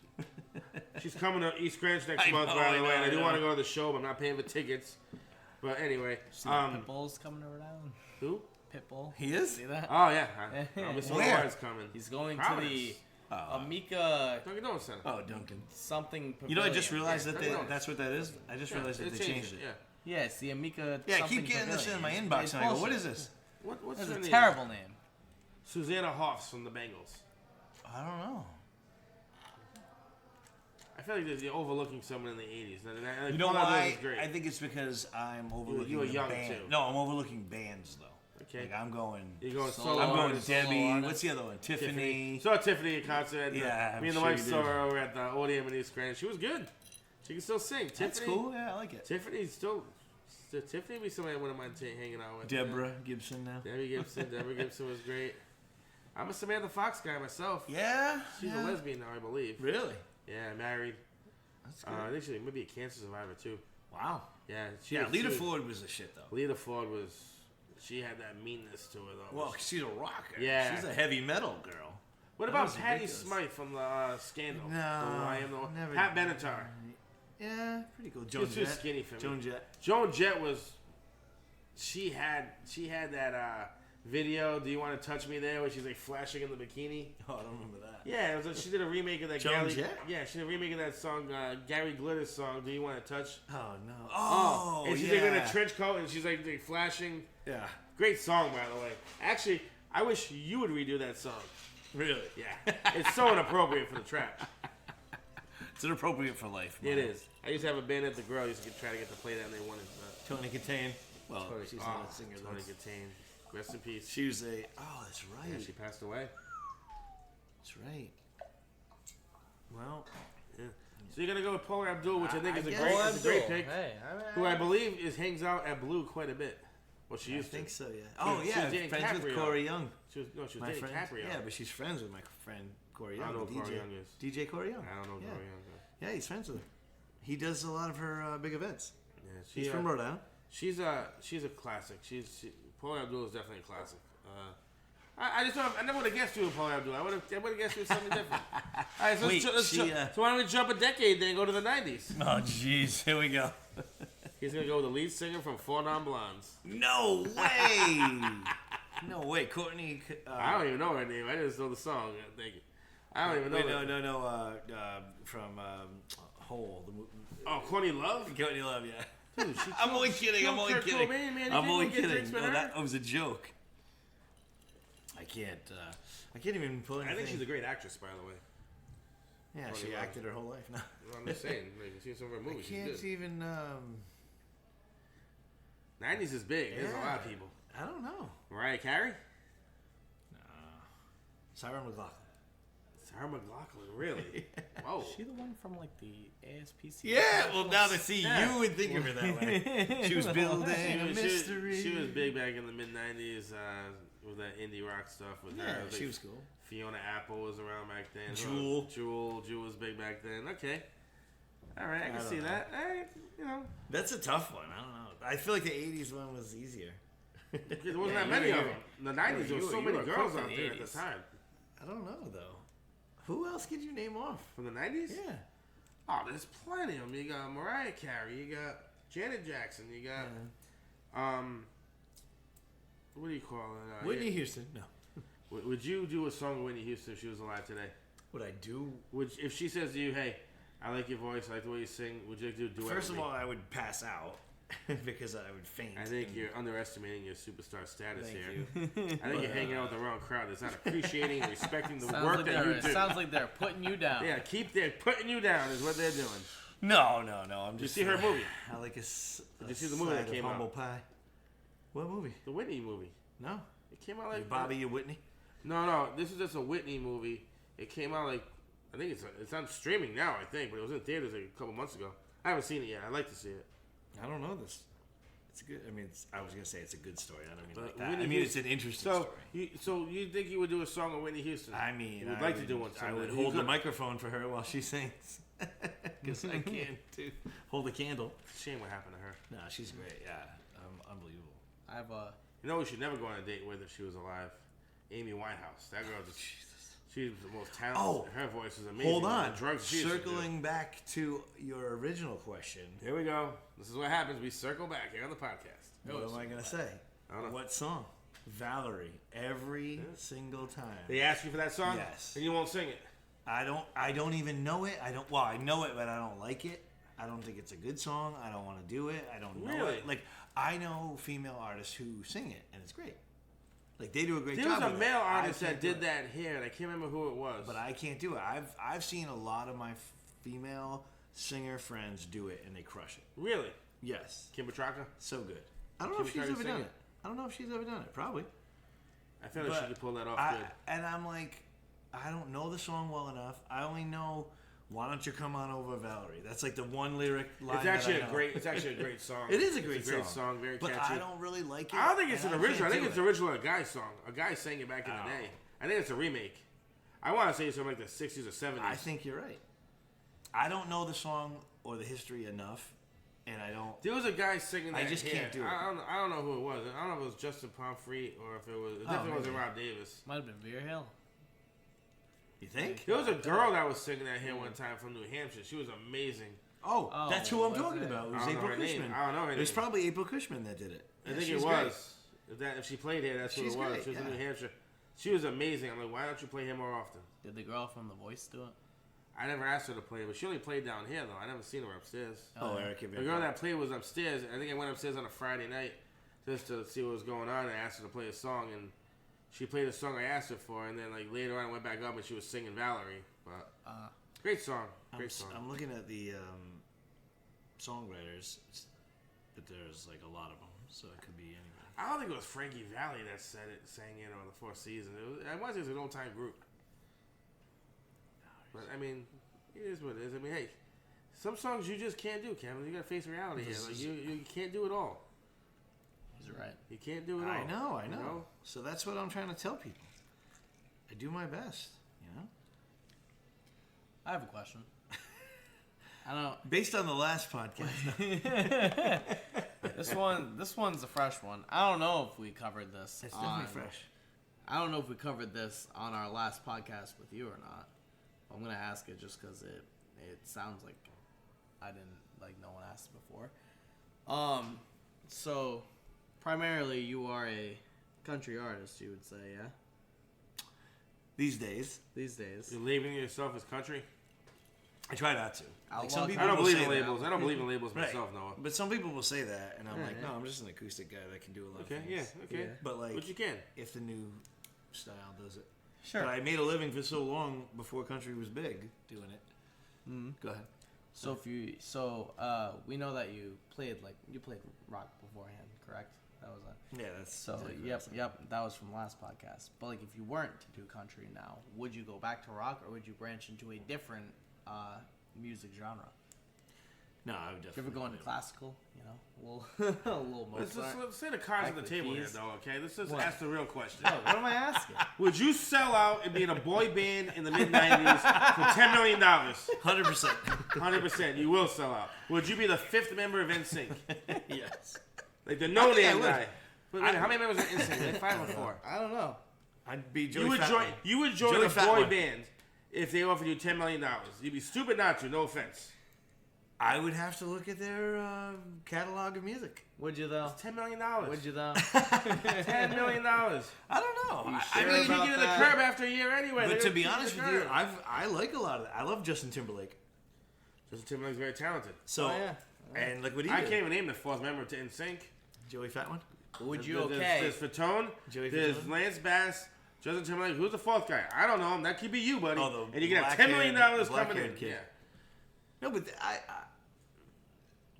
She's coming to East Greenwich next I month, know, by the I way. know, And I I do know. want to go to the show, but I'm not paying for tickets. But anyway, See Pitbull's coming to Rhode Island. who? Pitbull. He is? See that? Oh yeah, Mr. Where? Lawrence coming. He's going Providence. to the Oh. Amika Dunkin' Donuts Center. Oh, Duncan. something. You know, I just Pavilion. realized Yeah, that Dunkin' Donuts. that's what that is. I just realized that they changed it. Yeah. Yeah, it's the Amika. Yeah, I something keep getting this in my Pavilion. inbox, It's and I go, bullshit. "What is this?" What's That's her a name? terrible name. Susanna Hoffs from the Bengals. I don't know. I feel like you're overlooking someone in the '80s. You know why? Great. I think it's because I'm overlooking you were the young, band. too. No, I'm overlooking bands though. Okay. Like I'm going. You're going Solo solo. I'm going artist, Debbie. solo artist. What's the other one? Tiffany. Saw Tiffany at concert. At Yeah, I'm me and the sure wife you saw did. her over at the Odeum in East Grand. She was good. She can still sing. That's Tiffany, cool. Yeah, I like it. Tiffany's still. Tiffany would be somebody I wouldn't mind hanging out with. Deborah Gibson now. Debbie Gibson. Deborah Gibson was great. I'm a Samantha Fox guy myself. Yeah. She's a lesbian now, I believe. Really? Yeah, married. That's good. I think she may be a cancer survivor too. Wow. Yeah, Yeah, she Lita was- Ford was the shit though. Lita Ford was. She had that meanness to her though. Well, she's a rocker. Yeah. She's a heavy metal girl. What That about was Patti ridiculous. Smythe from the Scandal? No, The I Am the never- Pat Benatar. Yeah, pretty cool. She Joan was too Jett. skinny for me. Joan Jett. Joan Jett was. She had that video. Do you want to touch me there? Where she's like flashing in the bikini. Oh, I don't remember that. Yeah, it was like, she did a remake of that. Joan Gary, Jett? Yeah, she did a remake of that song, Gary Glitter's song. Do you want to touch? Oh no. Oh, and she's yeah. like in a trench coat and she's like flashing. Yeah. Great song, by the way. Actually, I wish you would redo that song. Really? Yeah, it's so inappropriate for the trap. It's inappropriate for life. It man. is. I used to have a band at the Grill. I used to try to get to play that, and they wanted. Tony Katane. Well, she's not a singer. Tony Though. Katane. Rest in peace. She was a. Oh, that's right. Yeah, she passed away. That's right. Well, Yeah. So you're gonna go with Paula Abdul, which I think is a guess. great, Paula is a great Abdul. pick. Hey, Who I believe hangs out at Blue quite a bit. Well, she I used think to. so. Yeah. Oh she yeah. was dating Friends with Caprio. Corey Young. She was My dating friend. Caprio. Yeah, but she's friends with my friend Corey Young. I don't know the who Corey DJ. Young is. DJ Corey Young. I don't know yeah. Corey Young. Yeah, he's friends with her. He does a lot of her big events. Yeah, He's from Rhode Island. She's a classic. Paula Abdul is definitely a classic. I just don't. I never would have guessed you with Paula Abdul. I would have guessed you with something different. All right, so Wait, so why don't we jump a decade then and go to the 90s? Oh, jeez. Here we go. He's gonna go with the lead singer from Four Non Blondes. No way. No way. Courtney. I don't even know her name. I just know the song. I think. I don't even know. Wait, that. no. From Hole. The movie. Oh, Courtney Love. Courtney Love, yeah. Dude, she I'm only kidding. I'm only Kurt kidding. Cobain, man. I'm You only can't get kidding. drinks with No, her. that was a joke. I can't even pull anything. I think she's a great actress, by the way. Yeah, Courtney she Love. acted her whole life now. I'm just saying. Like, you see some of her I movies. can't She's good. even. 90s is big. There's a Yeah. lot of people. I don't know. Mariah Carey. Sarah McLachlan. Sarah McLachlan, really? Whoa. Is she the one from like the ASPCA? Yeah, well now to see Yeah. you would think of her that way. She was building a mystery. She was big back in the mid '90s with that indie rock stuff. With Yeah, her. she was cool. Fiona Apple was around back then. Jewel. Jewel was big back then. Okay. All right, I can don't see know. that. All right, you know, That's a tough one. I don't know. I feel like the '80s one was easier. there wasn't Yeah, that many you of were- them. In the '90s, there was so you many were girls quick out in there the at the 80s. time. I don't know though. Who else could you name off? From the '90s? Yeah. Oh, there's plenty of them. You got Mariah Carey. You got Janet Jackson. You got what do you call it? Whitney Houston. No. Would you do a song with Whitney Houston if she was alive today? Would I do? If she says to you, "Hey, I like your voice, I like the way you sing," would you do a duet? First with of me? all, I would pass out because I would faint. I think and- you're underestimating your superstar status Thank here. you. I think you're hanging out with the wrong crowd. That's not appreciating and respecting the Sounds work like that you they're do. sounds like they're putting you down. Yeah, they're putting you down is what they're doing. No. I'm Did you just. see her movie? I like a. Did you see the movie that came out? Humble Pie. What movie? The Whitney movie. No. It came out like Bobby, you Whitney? No. This is just a Whitney movie. It came out like I think it's on streaming now. I think, but it was in theaters like a couple months ago. I haven't seen it yet. I'd like to see it. I don't know this. It's good. I mean, I was gonna say it's a good story. I don't mean But like that. Whitney I mean, it's Houston- an interesting story. So you think you would do a song with Whitney Houston? I mean, You would I like to do one. I someday. would You hold the could. microphone for her while she sings, because I can't hold a candle. Shame what happened to her. No, she's great. Yeah, unbelievable. I have a You know, we should never go on a date with if she was alive. Amy Winehouse. That girl just. She's the most talented. Oh, her voice is amazing. Hold on. The drugs she used to do. Circling back to your original question, Here we go. This is what happens. We circle back here on the podcast. what am I gonna say? I don't know. What song? Valerie. Every single time. They ask you for that song? Yes. And you won't sing it. I don't even know it. Well, I know it, but I don't like it. I don't think it's a good song. I don't want to do it. I don't know Really? it. Like, I know female artists who sing it, and it's great. Like, they do a great There job. was a with it. male I artist can't that do did it. that here, and I can't remember who it was. But I can't do it. I've seen a lot of my female singer friends do it, and they crush it. Really? Yes. Kim Petrarca? So good. I don't know Kim if she's Petrarca ever sing done it? it. I don't know if she's ever done it. Probably. I feel like she could pull that off good. And I'm like, I don't know the song well enough. I only know "Why Don't You Come On Over, Valerie." That's like the one lyric line. It's actually that I know. It's actually a great song. It is a great It's song. Very but catchy. I don't really like it. I don't think it's and an I original. I can't think do it's it. original. A guy song. A guy sang it back in the day. I think it's a remake. I want to say it's from like the 60s or 70s. I think you're right. I don't know the song or the history enough, and I don't. There was a guy singing that. I just can't do it. I don't know who it was. I don't know if it was Justin Pomfrey or if it was. It definitely wasn't Rob Davis. Might have been Veer Hill. You think? There was a girl that was singing that here one time from New Hampshire. She was amazing. Oh, that's who I'm was talking it? about. It I was don't know April her name. Cushman. I don't know her It was name. probably April Cushman that did it. I Yeah, think it she's was. great. If she played here, that's She's who it was. great, She was in yeah. New Hampshire. She was amazing. I'm like, why don't you play here more often? Did the girl from The Voice do it? I never asked her to play, but she only played down here though. I never seen her upstairs. Oh, Erica. The girl that played was upstairs. I think I went upstairs on a Friday night just to see what was going on and asked her to play a song, and she played a song I asked her for, and then like later on I went back up and she was singing Valerie. But great song, great song. I'm looking at the songwriters, but there's like a lot of them, so it could be anybody. I don't think it was Frankie Valli that sang it on the Four Seasons. I want to say it was an old time group. But I mean, it is what it is. I mean, hey, some songs you just can't do, Kevin. You got to face reality here. Like you can't do it all. He's right. You can't do it all. I know. you know? So that's what I'm trying to tell people. I do my best, you know. I have a question. I don't know. Based on the last podcast. This one's a fresh one. I don't know if we covered this. It's definitely fresh. I don't know if we covered this on our last podcast with you or not. I'm gonna ask it just because it sounds like I didn't no one asked it before. So primarily you are a country artist, you would say, yeah? These days. You're labeling yourself as country? I try not to. Like some Outlaw people I don't will believe say in that. labels. I don't believe in labels Right. myself, Noah. But some people will say that, and I'm like, yeah. no, I'm just an acoustic guy that can do a lot Okay, of yeah, things. okay. Yeah. But like, But you can. if the new style does it. Sure. But I made a living for so long before country was big doing it. Mm-hmm. Go ahead. So we know that you played rock beforehand, correct? That was it. Yeah, that's So exactly yep, that was from last podcast. But like, if you weren't to do country now, would you go back to rock or would you branch into a different music genre? No, I would If you definitely. ever go into classical, you know, a little Mozart. Let's say the cards on the Back with table here, keys. though, okay? Let's just What? ask the real question. No, what am I asking? Would you sell out and be in a boy band in the mid-90s for $10 million? 100%. 100%. You will sell out. Would you be the fifth member of NSYNC? Yes. Like the I no-name think I would. guy. But wait, how many members are NSYNC? Like 5 or 4? I don't know. I'd be Joey You would Fat join. One. You would join Joey a Fat boy One. band if they offered you $10 million. You'd be stupid not to. No offense. I would have to look at their catalog of music. Would you though? $10 million. Would you though? $10 million. I don't know. I sure I mean, you about kick you to the that? curb after a year anyway. but They're to gonna be kick honest to with the you, curb. I like a lot of that. I love Justin Timberlake. Justin Timberlake's very talented. So, Oh, yeah. and look what he I did. can't even name the fourth member to NSYNC. Joey Fat One. Would you There's okay? Fatone. Joey There's Fatone? Lance Bass. Justin Timberlake. Who's the fourth guy? I don't know him. That could be you, buddy. Oh, the and you can have $10 black-haired- million the coming in. black-haired kid. Yeah. No, but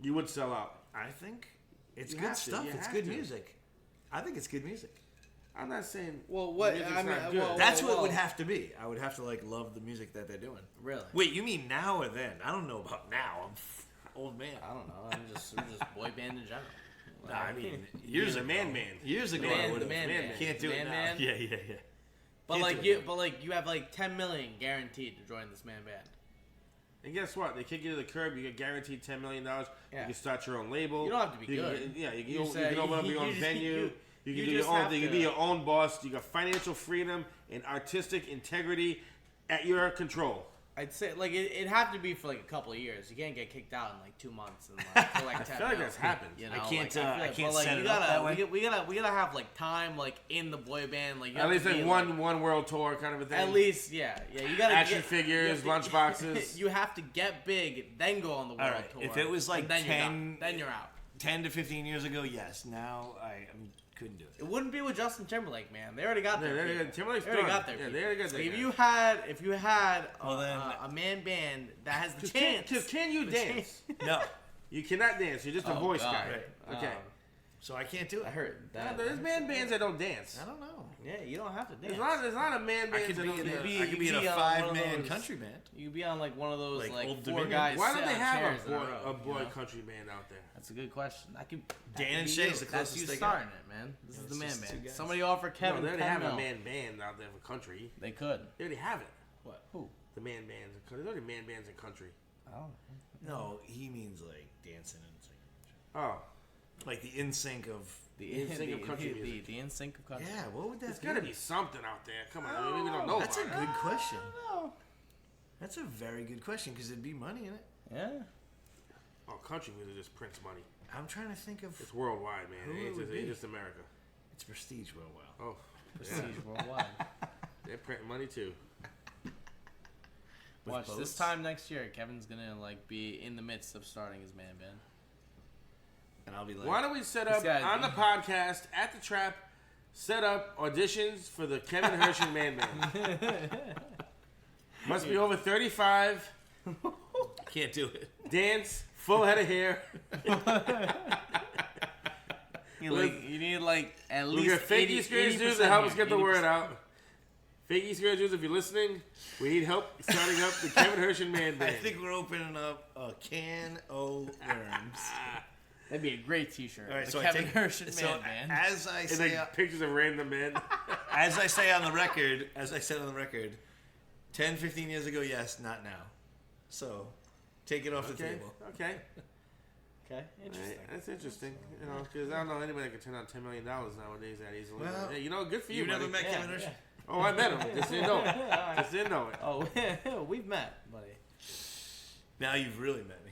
You would sell out. I think it's You good have to. stuff. You It's have good to. music. I think it's good music. I'm not saying. Well, what music's I mean, not good. well, That's what it would have to be. I would have to like love the music that they're doing. Really? Wait, you mean now or then? I don't know about now. I'm old man. I don't know. I'm just boy band in general. Nah, I mean, You're years the ago. man. Years ago, Man- I the would have. man man. Can't do Man it now. man? Yeah. But Can't do it. you have like 10 million guaranteed to join this man band. And guess what? They kick you to the curb. You get guaranteed $10 million. You Yeah. can start your own label. You don't have to be You can good. get- yeah, You you say- can open up you your own just- venue. You you can do your just own have thing. You to- can be your own boss. You got financial freedom and artistic integrity at your control. I'd say like it'd have to be for like a couple of years. You can't get kicked out in like 2 months and like for like 10 feel like mil, that's happened. You know, I can't, like, I feel like- can't but, like, set you it up gotta, that way. we gotta have like time like in the boy band. Like you At have least to like be, one world tour kind of a thing. At least, yeah. You gotta Action get, figures, you have to- lunchboxes. You have to get big, then go on the world right, tour. if it was, like, and then 10 you're done. Then you're out. 10 to 15 years ago, yes. Now I couldn't do it. It wouldn't be with Justin Timberlake, man. They already got Yeah, their they people. got- Timberlake's They already done. got their Yeah, people. they already got their If guys. you had Well, then- a man band that has the Can, chance. can you The dance? No. You cannot dance. You're just a Oh, voice God. guy. Right. Okay. So I can't do it. I heard that. There's man bands that don't dance. I don't know. Yeah, you don't have to dance. There's not a man I band could that be don't in dance. a, I could be in a on one of 5-man those- country band. You could be on like one of those Like like Old 4 Dominion? guys. Why don't sit they on have chairs in a row, boy you know? country band out there? That's a good question. Dan could and be Shay's you. the That's closest you they starting got. it, man. This Yeah, is it's the man just two band. guys. Somebody offer Kevin No, they already have 10 a mil. man band out there for country. They could. They already have it. What? Who? The man bands. There's already man bands in country. Oh. No, he means like dancing and singing. Oh, Like the in sync of. The NSYNC of country music. The NSYNC of country. Yeah, what would that there's be? got to be something out there. Come on, I mean, we don't know. That's a about it. good question. No. That's a very good question because there'd be money in it. Yeah. Oh, country music just prints money. I'm trying to think of. It's worldwide, man. Who It ain't would just, it ain't be? just America. It's prestige worldwide. Oh, Prestige worldwide. they're printing money too. With Watch boats? this time next year. Kevin's gonna like be in the midst of starting his man band. And I'll be like. Why don't we set This up guy- on the podcast at the Trap? Set up auditions for the Kevin Herchen man band. Must be over 35. Can't do it. Dance, full head of hair. You need like at We least got fake 80, East Grade 80% dudes to help us hair, get the word 80%. out. Fake East Grade dudes, if you're listening, we need help starting up the Kevin Herchen man I band. think we're opening up a can o' worms. That'd be a great T-shirt. All right, the so Kevin I take Herchen so man band. as I And say, like pictures of random men. as I say on the record, as I said on the record, 10, 15 years ago, yes, not now. So take it off the Okay, table. okay. Okay, All interesting. right, that's interesting. You know, because I don't know anybody that can turn out $10 million nowadays that easily. Well, Hey, you know, good for you, You never buddy. met Yeah, Kevin Herchen? yeah. Oh, I met him. Just didn't know it. Just didn't know it. Oh, we've met, buddy. Now you've really met me.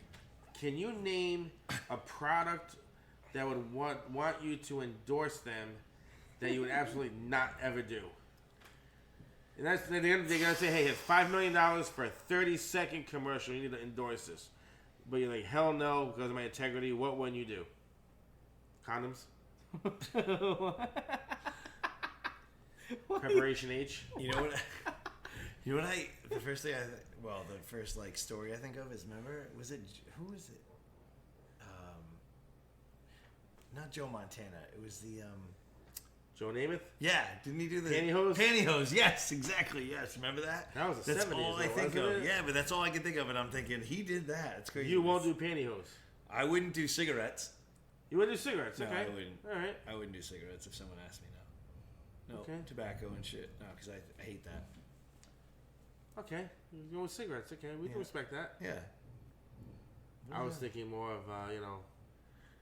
Can you name a product that would want you to endorse them that you would absolutely not ever do? And that's at the end. They're gonna say, "Hey, here's $5 million for a 30-second commercial. You need to endorse this." But you're like, "Hell no," because of my integrity. What wouldn't you do? Condoms. Preparation H. You know what? You know what the first thing the first like story I think of is, remember, who was it? Not Joe Montana. It was the Joe Namath. yeah. Didn't he do the Pantyhose? Pantyhose. Yes, exactly. Yes, remember that? That was the That's 70s, all I though, think wasn't of. it? Yeah, but that's all I can think of, and I'm thinking he did that. It's crazy. You won't do pantyhose. I wouldn't do cigarettes. You wouldn't do cigarettes, No, okay? I wouldn't. All right. I wouldn't do cigarettes if someone asked me. No. Okay. Tobacco and shit. No, because I hate that. Okay. You go with cigarettes. Okay, we can Yeah. respect that. Yeah. I was thinking more of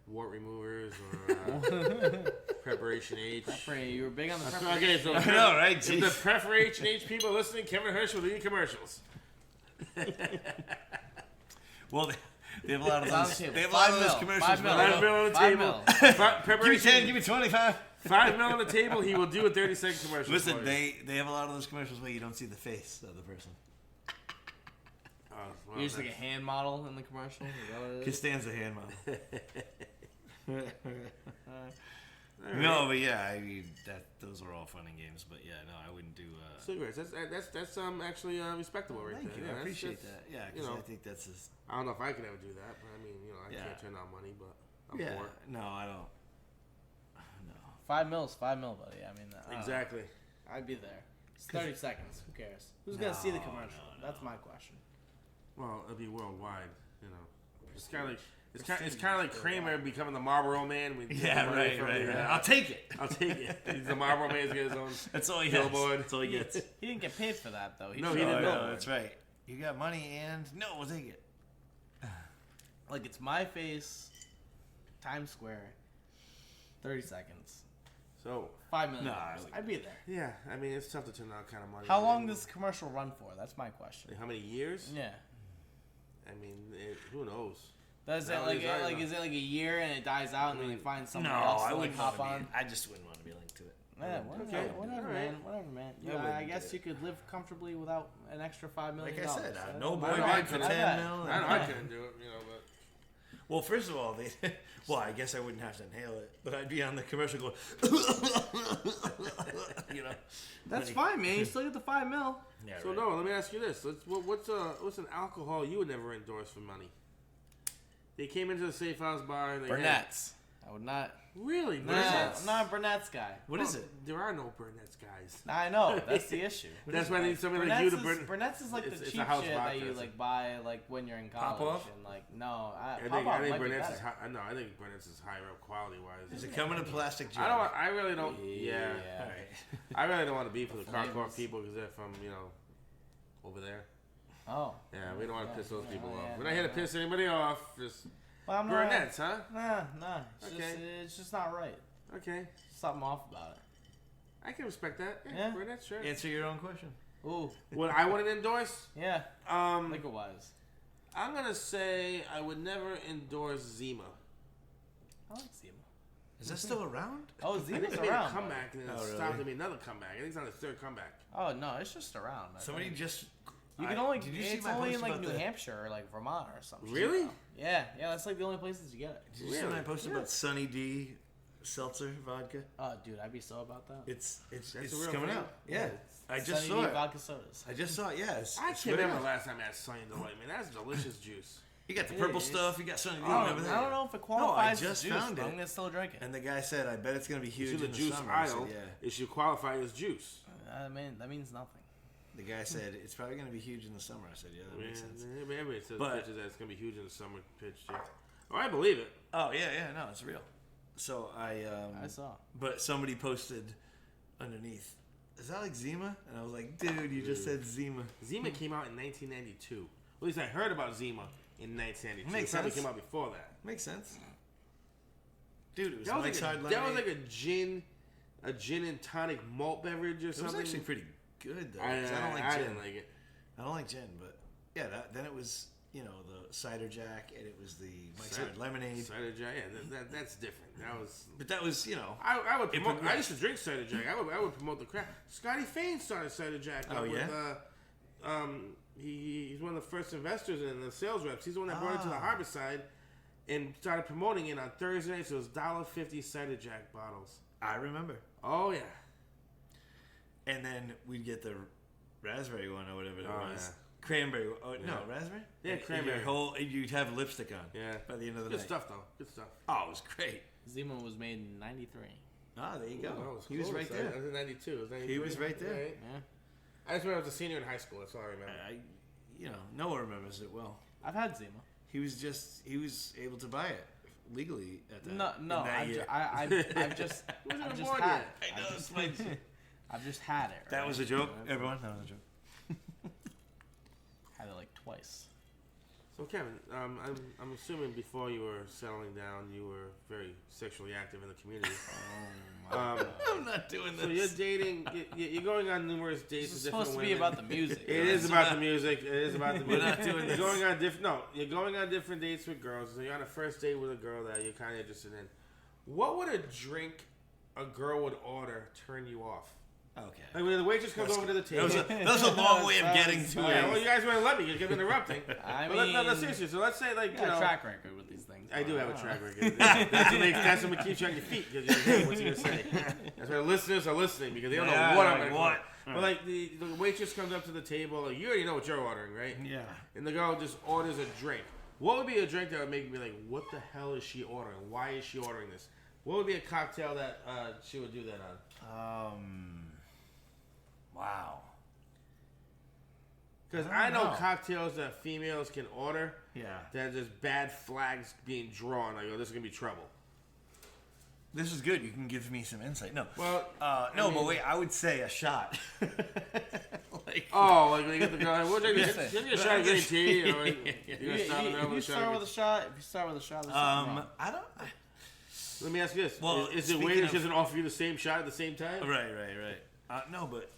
wart removers or Preparation H. You were big on the Okay, so I know, right? if the Jeez. Preparation H people listening, Kevin Herchen will do commercials. Well, they have a lot of It's on the those. table. They have a lot of those 5 mil. commercials. 5 mil. but I $5 don't- million on the 5 table. mil. Fi- Give me 10. Preparation. Give me 25. $5 million on the table. He will do a 30-second commercial. Listen, for you. they have a lot of those commercials where you don't see the face of the person. Oh, well, You're just like a that's- hand model in the commercial. Is that what it is? Costanza hand model. All right. No, but yeah, I mean those are all fun and games. But yeah, no, I wouldn't do. Cigarettes. That's actually respectable right Thank there. you. Yeah, I that's- appreciate that's- that. Yeah, you because know. I think that's just. I don't know if I could ever do that, but I mean, I Yeah. can't turn down money, but I'm Yeah. poor. No, I don't. No. 5 mils, 5 mil, buddy. I mean, I don't know. Exactly. I'd be there. It's 30 seconds. Who cares? Who's gonna see the No, commercial? no. That's my question. Well, it'll be worldwide. You know, it's kind of like it's kind of like Kramer becoming the Marlboro Man. With Yeah, money from the, I'll take it. I'll take it. He's the Marlboro Man's got his own. That's all he Billboard. gets. That's all he gets. He didn't get paid for that though. No, just he got didn't a know. billboard. That's right. You got money and no, we'll take it. Like it's my face, Times Square, 30 seconds, So 5 million. No, I'd be there. yeah, I mean, it's tough to turn down kind of money. How long does the commercial run for? That's my question. How many years? Yeah. I mean, who knows? Does it No, like it's not is it like a year and it dies out and then they find No, somebody else I to like wouldn't hop want to on? be. I just wouldn't want to be linked to it. Yeah, Okay. whatever, Alright. man. Whatever, man. I Yeah, I wouldn't guess do you could live comfortably without an extra $5 million. Like I said, so no I boy don't know, band for I 10 bet. mil. I know I couldn't do it, but Well, first of all, well, I guess I wouldn't have to inhale it, but I'd be on the commercial going, you know. That's fine, man. You still get the $5 million. Yeah, so right. no. Let me ask you this: what's an alcohol you would never endorse for money? They came into the Safe House bar. And they had, Burnett's. I would not. Really? Nah, I'm not a brunettes guy. What is it? There are no brunettes, guys. I know. That's the issue. That's why I need somebody like you to burn. Brunettes is like It's the a cheap house shit that you vodka. like buy like when you're in college. Pop-Off? And like no, I think might be brunettes is better. high. No, I think brunettes is higher up quality wise. Does it come in a plastic jar? I really don't. Yeah. All right. I really don't want to be for the flavors. Carcoff people because they're from over there. Oh. Yeah, we don't want to piss those people yeah, off. We're not here to piss anybody off. Just Well, I'm brunettes, huh? Nah. Okay. It's just not right. Okay, Something off about it. I can respect that. Yeah. Brunettes, sure. Answer your own question. Ooh. What I wouldn't endorse? Yeah. Liquor wise. I'm gonna say I would never endorse Zima. I like Zima. Is that still around? Oh, I think Zima's they made around. a comeback and then Oh, it really? stopped. They made another comeback. I think it's on its third comeback. Oh no, it's just around. I Somebody think. just. You can only. Did you see It's my only post in like about New the- Hampshire or like Vermont or something. Really? Yeah. That's like the only places you get it. Did you see Really? my post about Sunny D seltzer vodka? Oh, dude, I'd be so about that. It's That's a it's real coming thing? out. Yeah, I just Sunny saw D it. vodka sodas. I just saw it. Yeah, it's, I it's can't really remember good. the last time I had Sunny Delight. Man, that's delicious juice. You got the It purple is. stuff. You got Sunny D Oh, and everything. I don't know if it No, qualifies I just as juice, found but it. I'm gonna still drink it. And the guy said, "I bet it's gonna be It's huge in the in the juice summer." I said, aisle. yeah. It should qualify as juice. That means nothing. The guy said it's probably gonna be huge in the summer. I said, "Yeah, that makes sense." Everybody says But- pitches that it's gonna be huge in the summer pitch too. Oh, I believe it. Oh yeah, no, it's real. So I saw. but somebody posted underneath, "Is that like Zima?" And I was like, "Dude, you just said Zima." Zima came out in 1992. At least I heard about Zima in 1992. Makes it probably sense. came out before that. Makes sense. Dude, it was That was, Mike's like Hard a, that was Lemonade. like a gin and tonic malt beverage or It was something. actually pretty good though. I 'cause I don't like I gin. didn't like it. I don't like gin, but yeah, then it was the cider jack and it was the Mike's Hard Lemonade. Cider Jack, yeah, that's different. That was. But that was I would It promote. I progressed. used to drink Cider Jack. I would promote the crap. Scotty Fain started Cider Jack. Oh, up yeah? With, he's one of the first investors in the sales reps. He's the one that brought it to the Ah. harbor side and started promoting it on Thursday nights. So it was $1.50 Cider Jack bottles. I remember. Oh yeah. And then we'd get the raspberry one or whatever it Oh, was. yeah. Cranberry. Oh, Yeah. no, raspberry? Yeah, And cranberry. you'd have lipstick on. Yeah. By the end of the Good night. stuff though. Good stuff. Oh, it was great. Zima was made in '93. Ah, there you go. Ooh, that He was close. right I there. was in 92. It was 93. He was right there. Right. Yeah. I just remember I was a senior in high school. That's all I remember. Noah remembers it well. I've had Zima. He was able to buy it legally at that. No, in no. that I've, year. ju- I, I've, I've just, Wasn't I've just born had yet. it. I know, it's my- I've just had it. That right? was a joke, Yeah, everyone. That was a joke. Had it like twice. So Kevin, I'm assuming before you were settling down, you were very sexually active in the community. I'm not doing So you're dating, you're going on numerous dates This is with different supposed to women. be about the music. It is about the music. It is about the We're music. not doing this. You're going on you're going on different dates with girls. So you're on a first date with a girl that you're kind of interested in. What would a drink a girl would order turn you off? Okay. Like when the waitress comes over to the table. That was a long way of getting to Yeah, it. well, you guys want to let me. You keep interrupting. I But no, mean- seriously. So let's say, like, You you got know, a track record with these things. I do have a track record. That's what keeps you on your feet. Because you're like, hey, what's he gonna say? That's why the listeners are listening because they don't know what I'm gonna what? But like the waitress comes up to the table, like, you already know what you're ordering, right? Yeah. And the girl just orders a drink. What would be a drink that would make me like, what the hell is she ordering? Why is she ordering this? What would be a cocktail that she would do that on? Wow. Because I I don't know know. cocktails that females can order Yeah. that there's bad flags being drawn. Like, oh, this is gonna be trouble. This is good. You can give me some insight. No. Well, no, I mean- but wait. I would say a shot. like. Oh, like when you get the girl, we'll drink Listen. give me a shot of green tea. You know, like, If you're gonna stop in the middle you of a shot start of with a shot, there's something wrong. I don't. Let me ask you this: Well, is it speaking waitress of- doesn't offer you the same shot at the same time? Right. No, but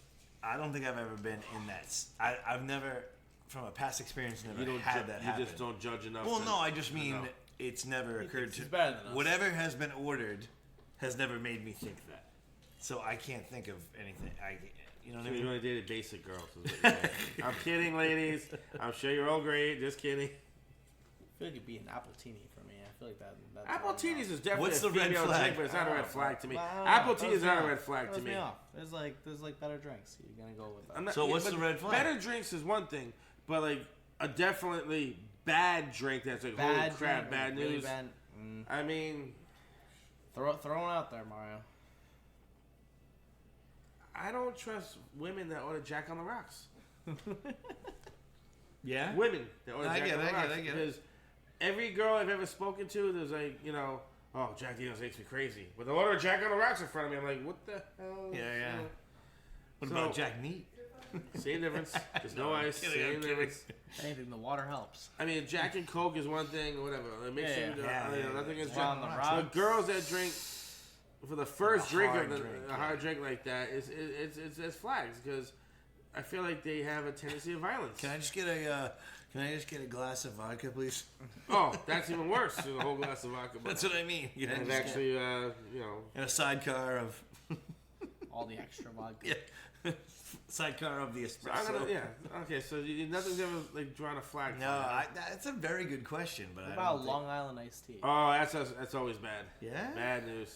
I don't think I've ever been in that. I've never, from a past experience, never You don't. had that You happen. just don't judge enough. Well, to- no, I just mean know. it's never occurred to. It's better than us. Whatever has been ordered has never made me think that. So I can't think of anything. You know what I So you mean? only dated basic girls. Is what you're saying. I'm kidding, ladies. I'm sure you're all great. Just kidding. I feel like it'd be an appletini for me. I feel like that's Apple teenies is definitely What's a the red female flag? drink, but it's not a red flag to me. Well, I don't know. Apple tea Throws is me not a off. red flag to Throws me. off. There's like better drinks. You're gonna go with that. I'm not- So what's but the red flag? Better drinks is one thing, but like a definitely bad drink that's like holy crap, drink, bad really news. bad- I mean, Throw it out there, Mario. I don't trust women that order Jack on the Rocks. Yeah? Women that order I Jack get on it, the I Rocks. get it. Because every girl I've ever spoken to, there's like, oh, Jack Daniels makes me crazy. But they order Jack on the Rocks in front of me. I'm like, what the hell? Yeah. What So- about Jack Neat? Same difference. There's no ice. kidding, I'm Same kidding. difference. Anything, the water helps. I mean, Jack and Coke is one thing or whatever. It makes Yeah, you, yeah. nothing against Well, Jack. on the The rocks. girls that drink for the first a drink hard of the drink, a hard drink like that it's flags because I feel like they have a tendency of violence. Can I just get a glass of vodka, please? Oh, that's even worse than a whole glass of vodka. That's what I mean. You know, And just actually, and a sidecar of All the extra vodka. sidecar of the I'm espresso. gonna, okay. So nothing's ever like drawn a flag. for No, you. that's a very good question, but What I about don't Long Island iced tea? Oh, that's always bad. think... Yeah. Bad news.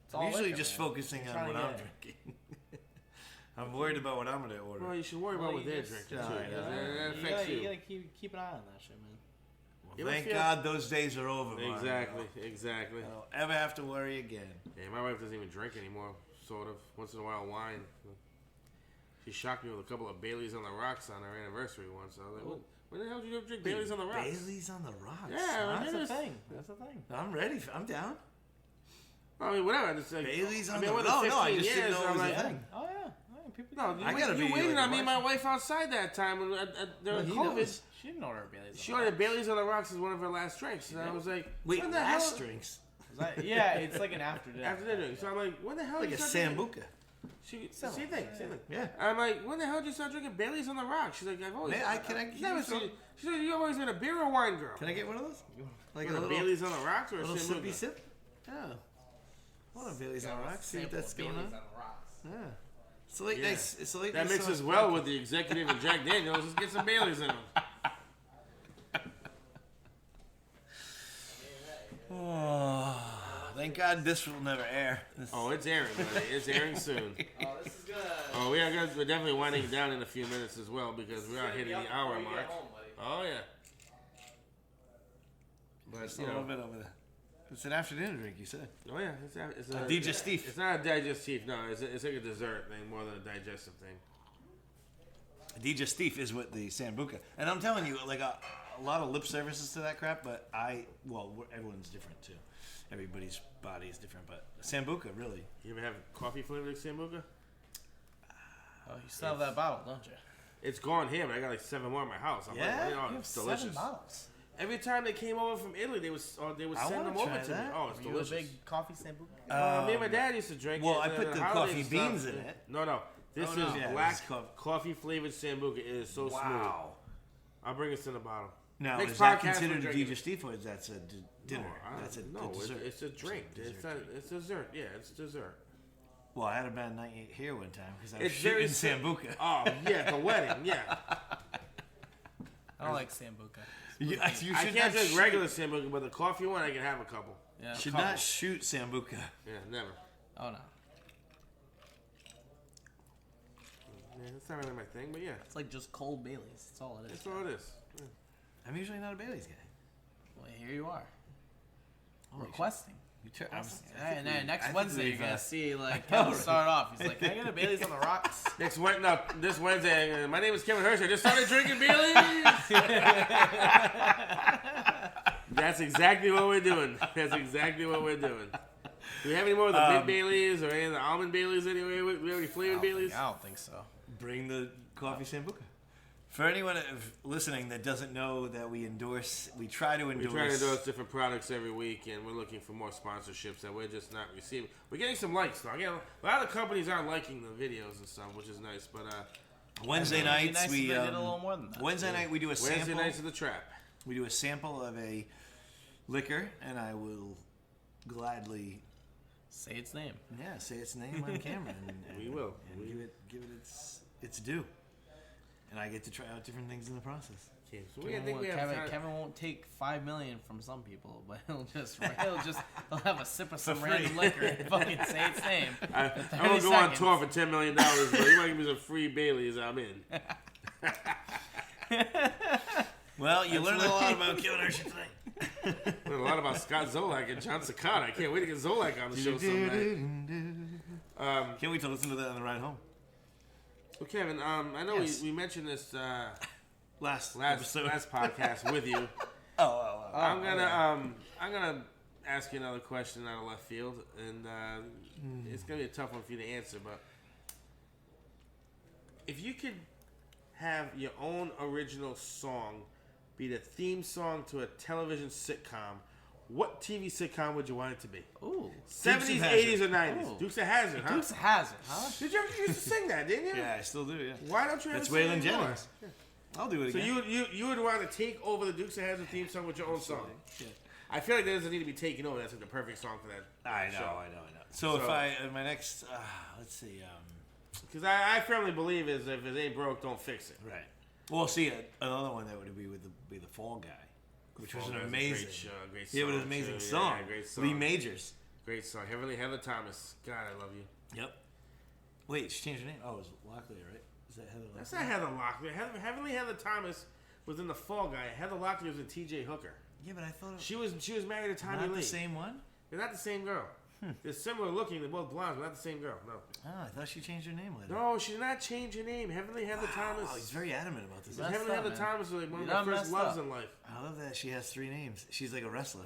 It's all I'm usually liquor, just man. focusing on Trying what to I'm get- drinking. I'm worried about what I'm gonna order. Well, you should worry Well, about what you they're just- drinking No, too. I know. That You affects gotta, you. you gotta keep an eye on that shit, man. You ever Thank feel- God those days are over. Mario. Exactly. I don't ever have to worry again. Yeah, my wife doesn't even drink anymore. Sort of. Once in a while, wine. She shocked me with a couple of Baileys on the rocks on our anniversary once. I was like, when the hell did you drink Baileys on the rocks? Bailey's on the rocks. Yeah, Huh? That's it the is. thing. That's the thing. I'm ready. I'm down. I mean, whatever. It's like, Bailey's on I mean, the with rocks. the No, I 15 just didn't years, know it I'm was a like, thing. Oh yeah. People. no, I gotta you be waited like on me a and my wife outside that time when, during he COVID. knows. She didn't order Bailey's. She ordered Bailey's on the rocks as one of her last drinks. And I was like, Wait, when the last hell? drinks? Yeah, it's like an after dinner. After dinner. So I'm like, when the hell Like did a you start drinking? sambuca. Same thing. Yeah. I'm like, when the hell did you start drinking Bailey's on the rocks? She's like, I've always. Man, can I never seen it. She said, you've always been a beer or wine girl. Can I get one of those? Like You a want a little, Bailey's on the rocks or a little sippy Sambuca? sip? Yeah. I want a Bailey's on the rocks. See what that's going on. Yeah. It's a late Yeah. night. It's a late That night mixes sauce well podcast. with the executive and Jack Daniels. Let's get some Baileys in them. Oh, thank God this will never air. This- Oh, it's airing, buddy. It's airing soon. Oh, this is good. Oh, we're definitely winding it down in a few minutes as well because we are hitting the hour mark. Oh, yeah. But, Just a you little know. bit over there. It's an afternoon drink, you said. Oh, yeah. It's a digestif. It's not a digestif, no. It's like a dessert thing more than a digestive thing. Digestif is what the sambuca. And I'm telling you, like a lot of lip services to that crap, but everyone's different too. Everybody's body is different, but sambuca, really. You ever have coffee flavored Sambuca? Oh, you still have that bottle, don't you? It's gone here, but I got like 7 more in my house. I'm Yeah? like, oh, You have it's delicious. 7 bottles. Every time they came over from Italy, they would I send wanna them over try to me. that. Oh, it's Are you delicious. a big coffee sambuca? Me and my dad used to drink Well, it. I and put then the holidays coffee and beans stuff. in it. No. This Oh, no. is Yeah, black this is coffee flavored Sambuca. It is so Wow. smooth. I'll bring us in a bottle. Now, Next is that podcast, we're considered drinking it. digestif or is that a dinner? That's a dessert. It's a drink. It's dessert. Yeah, it's dessert. Well, I had a bad night here one time because I was It's very shooting sambuca. Oh yeah, the wedding. Yeah, I don't like sambuca. You I should can't not drink shoot- regular Sambuca, but the coffee one I can have a couple. Yeah. Should couple. not shoot sambuca. Yeah, never. Oh no. Yeah, that's not really my thing, but yeah, It's like just cold Baileys. That's all it is. that's all it is. Yeah. I'm usually not a Bailey's guy. Well, here you are. Holy Requesting. shit. And then next Wednesday you're gonna see like Oh, Kevin start off. He's like, "Can I get a Bailey's on the rocks?" This Wednesday. My name is Kevin Herchen. I just started drinking Baileys. That's exactly what we're doing. That's exactly what we're doing. Do we have any more of the mint Baileys or any of the almond Baileys anyway? We have any flavored Baileys? I don't think so. Bring the coffee sambuca. For anyone listening that doesn't know that we try to We endorse. try to endorse different products every week, and we're looking for more sponsorships that we're just not receiving. We're getting some likes, though. Again, a lot of companies are liking the videos and stuff, which is nice. But Wednesday It'd be nights nice we if they did a little more than that. Wednesday night we do a Wednesday sample. nights of the trap. We do a sample of a liquor, and I will gladly Say its name. say its name on camera. And We will. and give it its due. And I get to try out different things in the process. Okay, so I think we have time. Kevin won't take $5 million from some people, but he'll have a sip of some free. random liquor and fucking say its name. I for won't 30 go on seconds. tour for $10 million, but you might give me some free Baileys. I'm in. Well, you learned a lot about Kevin Herchen tonight. Learned a lot about Scott Zolak and John Cicada. I can't wait to get Zolak on the show someday. Can't wait to listen to that on the ride home. Well, Kevin, I know Yes. we mentioned this Last podcast with you. I'm gonna ask you another question out of left field, and it's gonna be a tough one for you to answer. But if you could have your own original song be the theme song to a television sitcom, what TV sitcom would you want it to be? Ooh. 70s, 80s, or 90s? Dukes of Hazzard, huh? Dukes of Hazzard, huh? Did you ever used to sing that, didn't you? Yeah, I still do, yeah. Why don't you ever That's sing it Waylon anymore? Jennings. I'll do it So again. you would want to take over the Dukes of Hazzard theme song with your own song? Yeah. I feel like that doesn't need to be taken over. That's like the perfect song for that. I know. So if my next, let's see, Because I firmly believe is if it ain't broke, don't fix it. right. Well, see, another one that would be the Fall Guy, which was Fall an Guy's a amazing, great show, great yeah, it was an song, amazing too. song. Yeah, great song. Lee Majors. Great song. Heather Thomas. God, I love you. Yep. Wait, she changed her name. Oh, it was Locklear, right? Is that Heather? That's not Heather Locklear. Heavenly Heather Thomas was in the Fall Guy. Heather Locklear was in T.J. Hooker. Yeah, but I thought it She was married to Tommy not Lee. the same one. They're not the same girl. They're similar looking. They're both blondes, but not the same girl. No. Oh, I thought she changed her name later. No, she did not change her name. Heavenly Heather Thomas. Oh, he's very adamant about this. That's Heavenly up, Heather man. Thomas was like one of You're my not first messed loves up. in life. I love that she has 3 names. She's like a wrestler.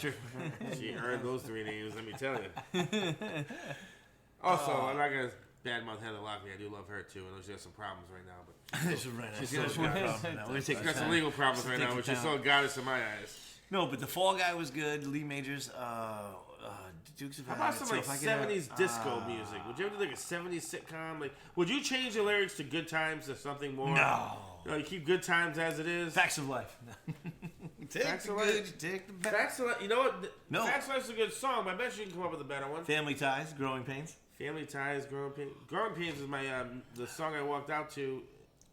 She earned those 3 names, let me tell you. Also, I'm not going to badmouth Heather Locklear. I do love her, too. I know she has some problems right now, but She's got got a problem now. We're gonna take she's got our some time. legal problems right now, Take which your is time. so goddess in my eyes. No, but the Fall Guy was good. Lee Majors, Dukes of How about Hazzard. some like So if I could 70s disco music? Would you ever do like a 70s sitcom? Like, would you change the lyrics to Good Times to something more? No. You keep Good Times as it is. Facts of Life. Take Facts the of good, Life. you take the bad. Facts of Life, you know what? No. Facts of Life's a good song, but I bet you can come up with a better one. Family Ties, Growing Pains. Family Ties, Growing Pains. Growing Pains is my the song I walked out to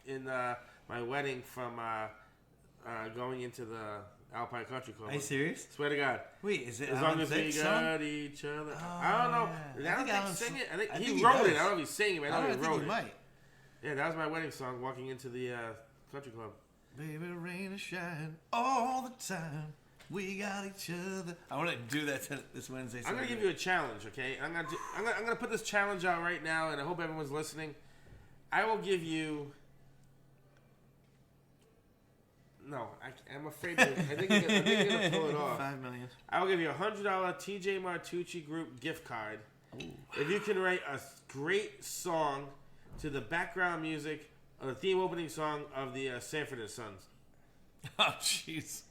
in my wedding from going into the Alpine Country Club. Are you serious? Swear to God. Wait, is it As long Alan as we Thicke's got song? each other. Oh, I don't know. yeah. I don't think Alan sing it. I think I he think he wrote does. it. I don't know if he's singing it. I know he think wrote he it. might. Yeah, that was my wedding song, walking into the country club. Baby, rain or shine all the time. We got each other. I want to do that this Wednesday. I'm gonna give you a challenge, okay? I'm gonna put this challenge out right now, and I hope everyone's listening. I will give you. No, I'm afraid. I think you're gonna pull it off. $5 million. I will give you a $100 TJ Martucci Group gift card if you can write a great song to the background music of the theme opening song of the Sanford and Sons. Oh, jeez.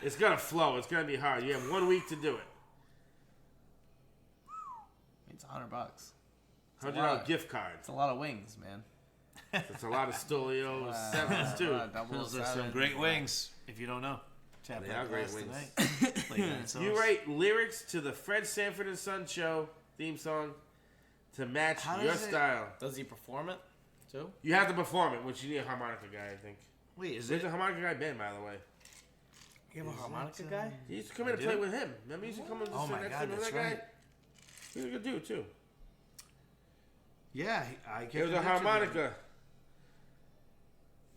It's gonna flow. It's gonna be hard. You have 1 week to do it. It's $100. $100 gift card. It's a lot of wings, man. It's a lot of Stolio sevens too. Those are some great wings, if you don't know. Tap They that are great glass wings. tonight. Like that sauce. You write lyrics to the Fred Sanford and Son Show theme song to match How your does it- style. Does he perform it too? You have to perform it, which you need a harmonica guy, I think. Wait, is There's it? a harmonica guy Ben, by the way. You have a harmonica that, guy? He used to come in and do? play with him. Remember, he used to come in and Oh sit my next God, to him. Remember that's that guy? right. He's a good dude too. Yeah, I It can't. was a harmonica.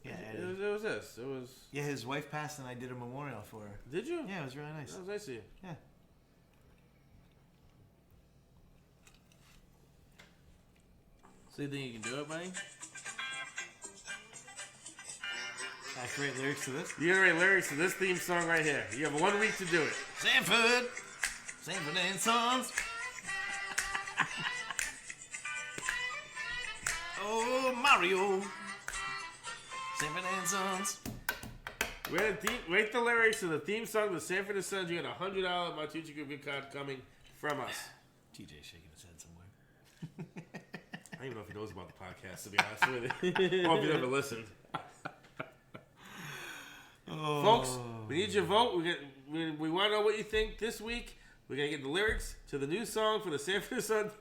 Yeah, It was this. It was. yeah. His wife passed, and I did a memorial for her. Did you? Yeah, it was really nice. That was nice of you. Yeah. So you think you can do it, buddy? I create lyrics to this. You gotta write lyrics to this theme song right here. You have 1 week to do it. Sanford and Sons. Oh, Mario. Sanford and Sons. Write the lyrics to the theme song of the Sanford and Sons. You got a $100 Martucci Group gift card coming from us. TJ shaking his head somewhere. I don't even know if he knows about the podcast, to be honest with you. Or if you never listened. Oh. Folks, we need your vote. We want to know what you think this week. We're going to get the lyrics to the new song for the Sanford and Son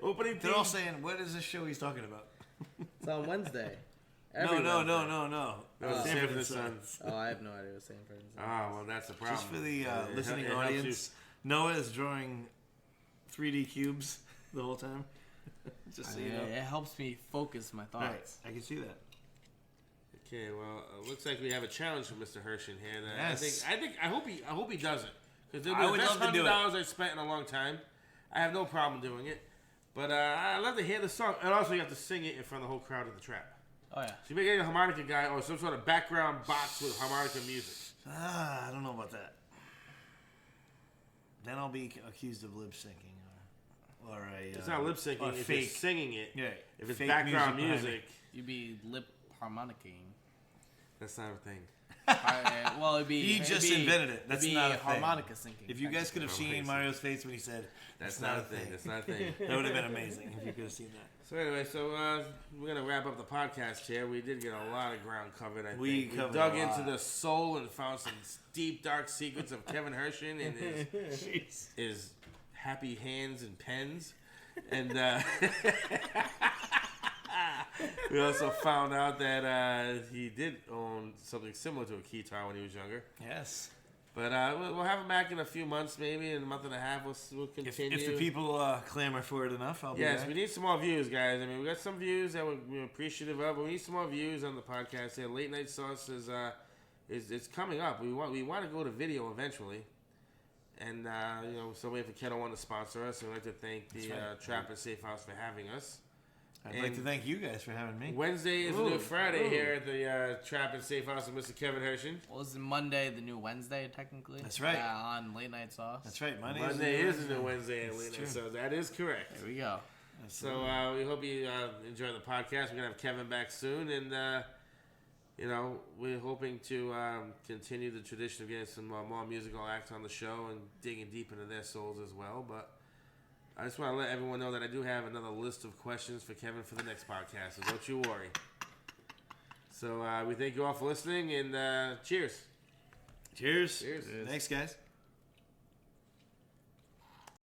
opening theme. They're all saying, what is this show he's talking about? It's on Wednesday. No. No, Sanford and Sons. Oh, I have no idea what Sanford is. Oh, well, that's the problem. Just for the It listening helps you. audience, Noah is drawing 3D cubes the whole time. Just so you know. It helps me focus my Right, thoughts. I can see that. Okay, well, looks like we have a challenge from Mr. Herchen here. That Yes. I hope he does it, because it'll I be would the best love to do it. $100 I've spent in a long time. I have no problem doing it, but I love to hear the song, and also you have to sing it in front of the whole crowd at the trap. Oh yeah. So you may get a harmonica guy or some sort of background box with harmonica music. I don't know about that. Then I'll be accused of lip syncing, or a. It's not lip syncing or if fake. you're singing it. Yeah, If it's fake background music behind music, You'd be lip harmonicking. that's not a thing. Well, it'd be. He it'd just be- invented it. That's it'd be not a thing. harmonica syncing. If you guys could have seen Mario's face when he said, That's not a thing. That's not a thing. that would have been amazing if you could have seen that. So anyway, we're gonna wrap up the podcast here. We did get a lot of ground covered. I think we covered dug a into lot. the soul and found some deep, dark secrets of Kevin Herchen and his happy hands and pens, and we also found out that he did own something similar to a keytar when he was younger. Yes. But we'll have him back in a few months, maybe in a month and a half. We'll continue. If the people clamor for it enough, I'll be Yes, back. we need some more views, guys. I mean, we got some views that we're appreciative of, but we need some more views on the podcast. Here, Late Night Sauce is coming up. We want to go to video eventually, and somebody if Keto want to sponsor us, we'd like to thank the Trap and Safe House for having us. I'd like to thank you guys for having me. Wednesday is the new Friday here at the Trap and Safe House with Mr. Kevin Herchen. Well, isn't Monday the new Wednesday technically? That's right. On Late Night Sauce. That's right. Monday is the new Wednesday at Late Night Sauce. That is correct. There we go. So we hope you enjoy the podcast. We're gonna have Kevin back soon, and we're hoping to continue the tradition of getting some more musical acts on the show and digging deep into their souls as well. But I just want to let everyone know that I do have another list of questions for Kevin for the next podcast, so don't you worry. So we thank you all for listening, and cheers. Cheers. Cheers. Thanks, guys.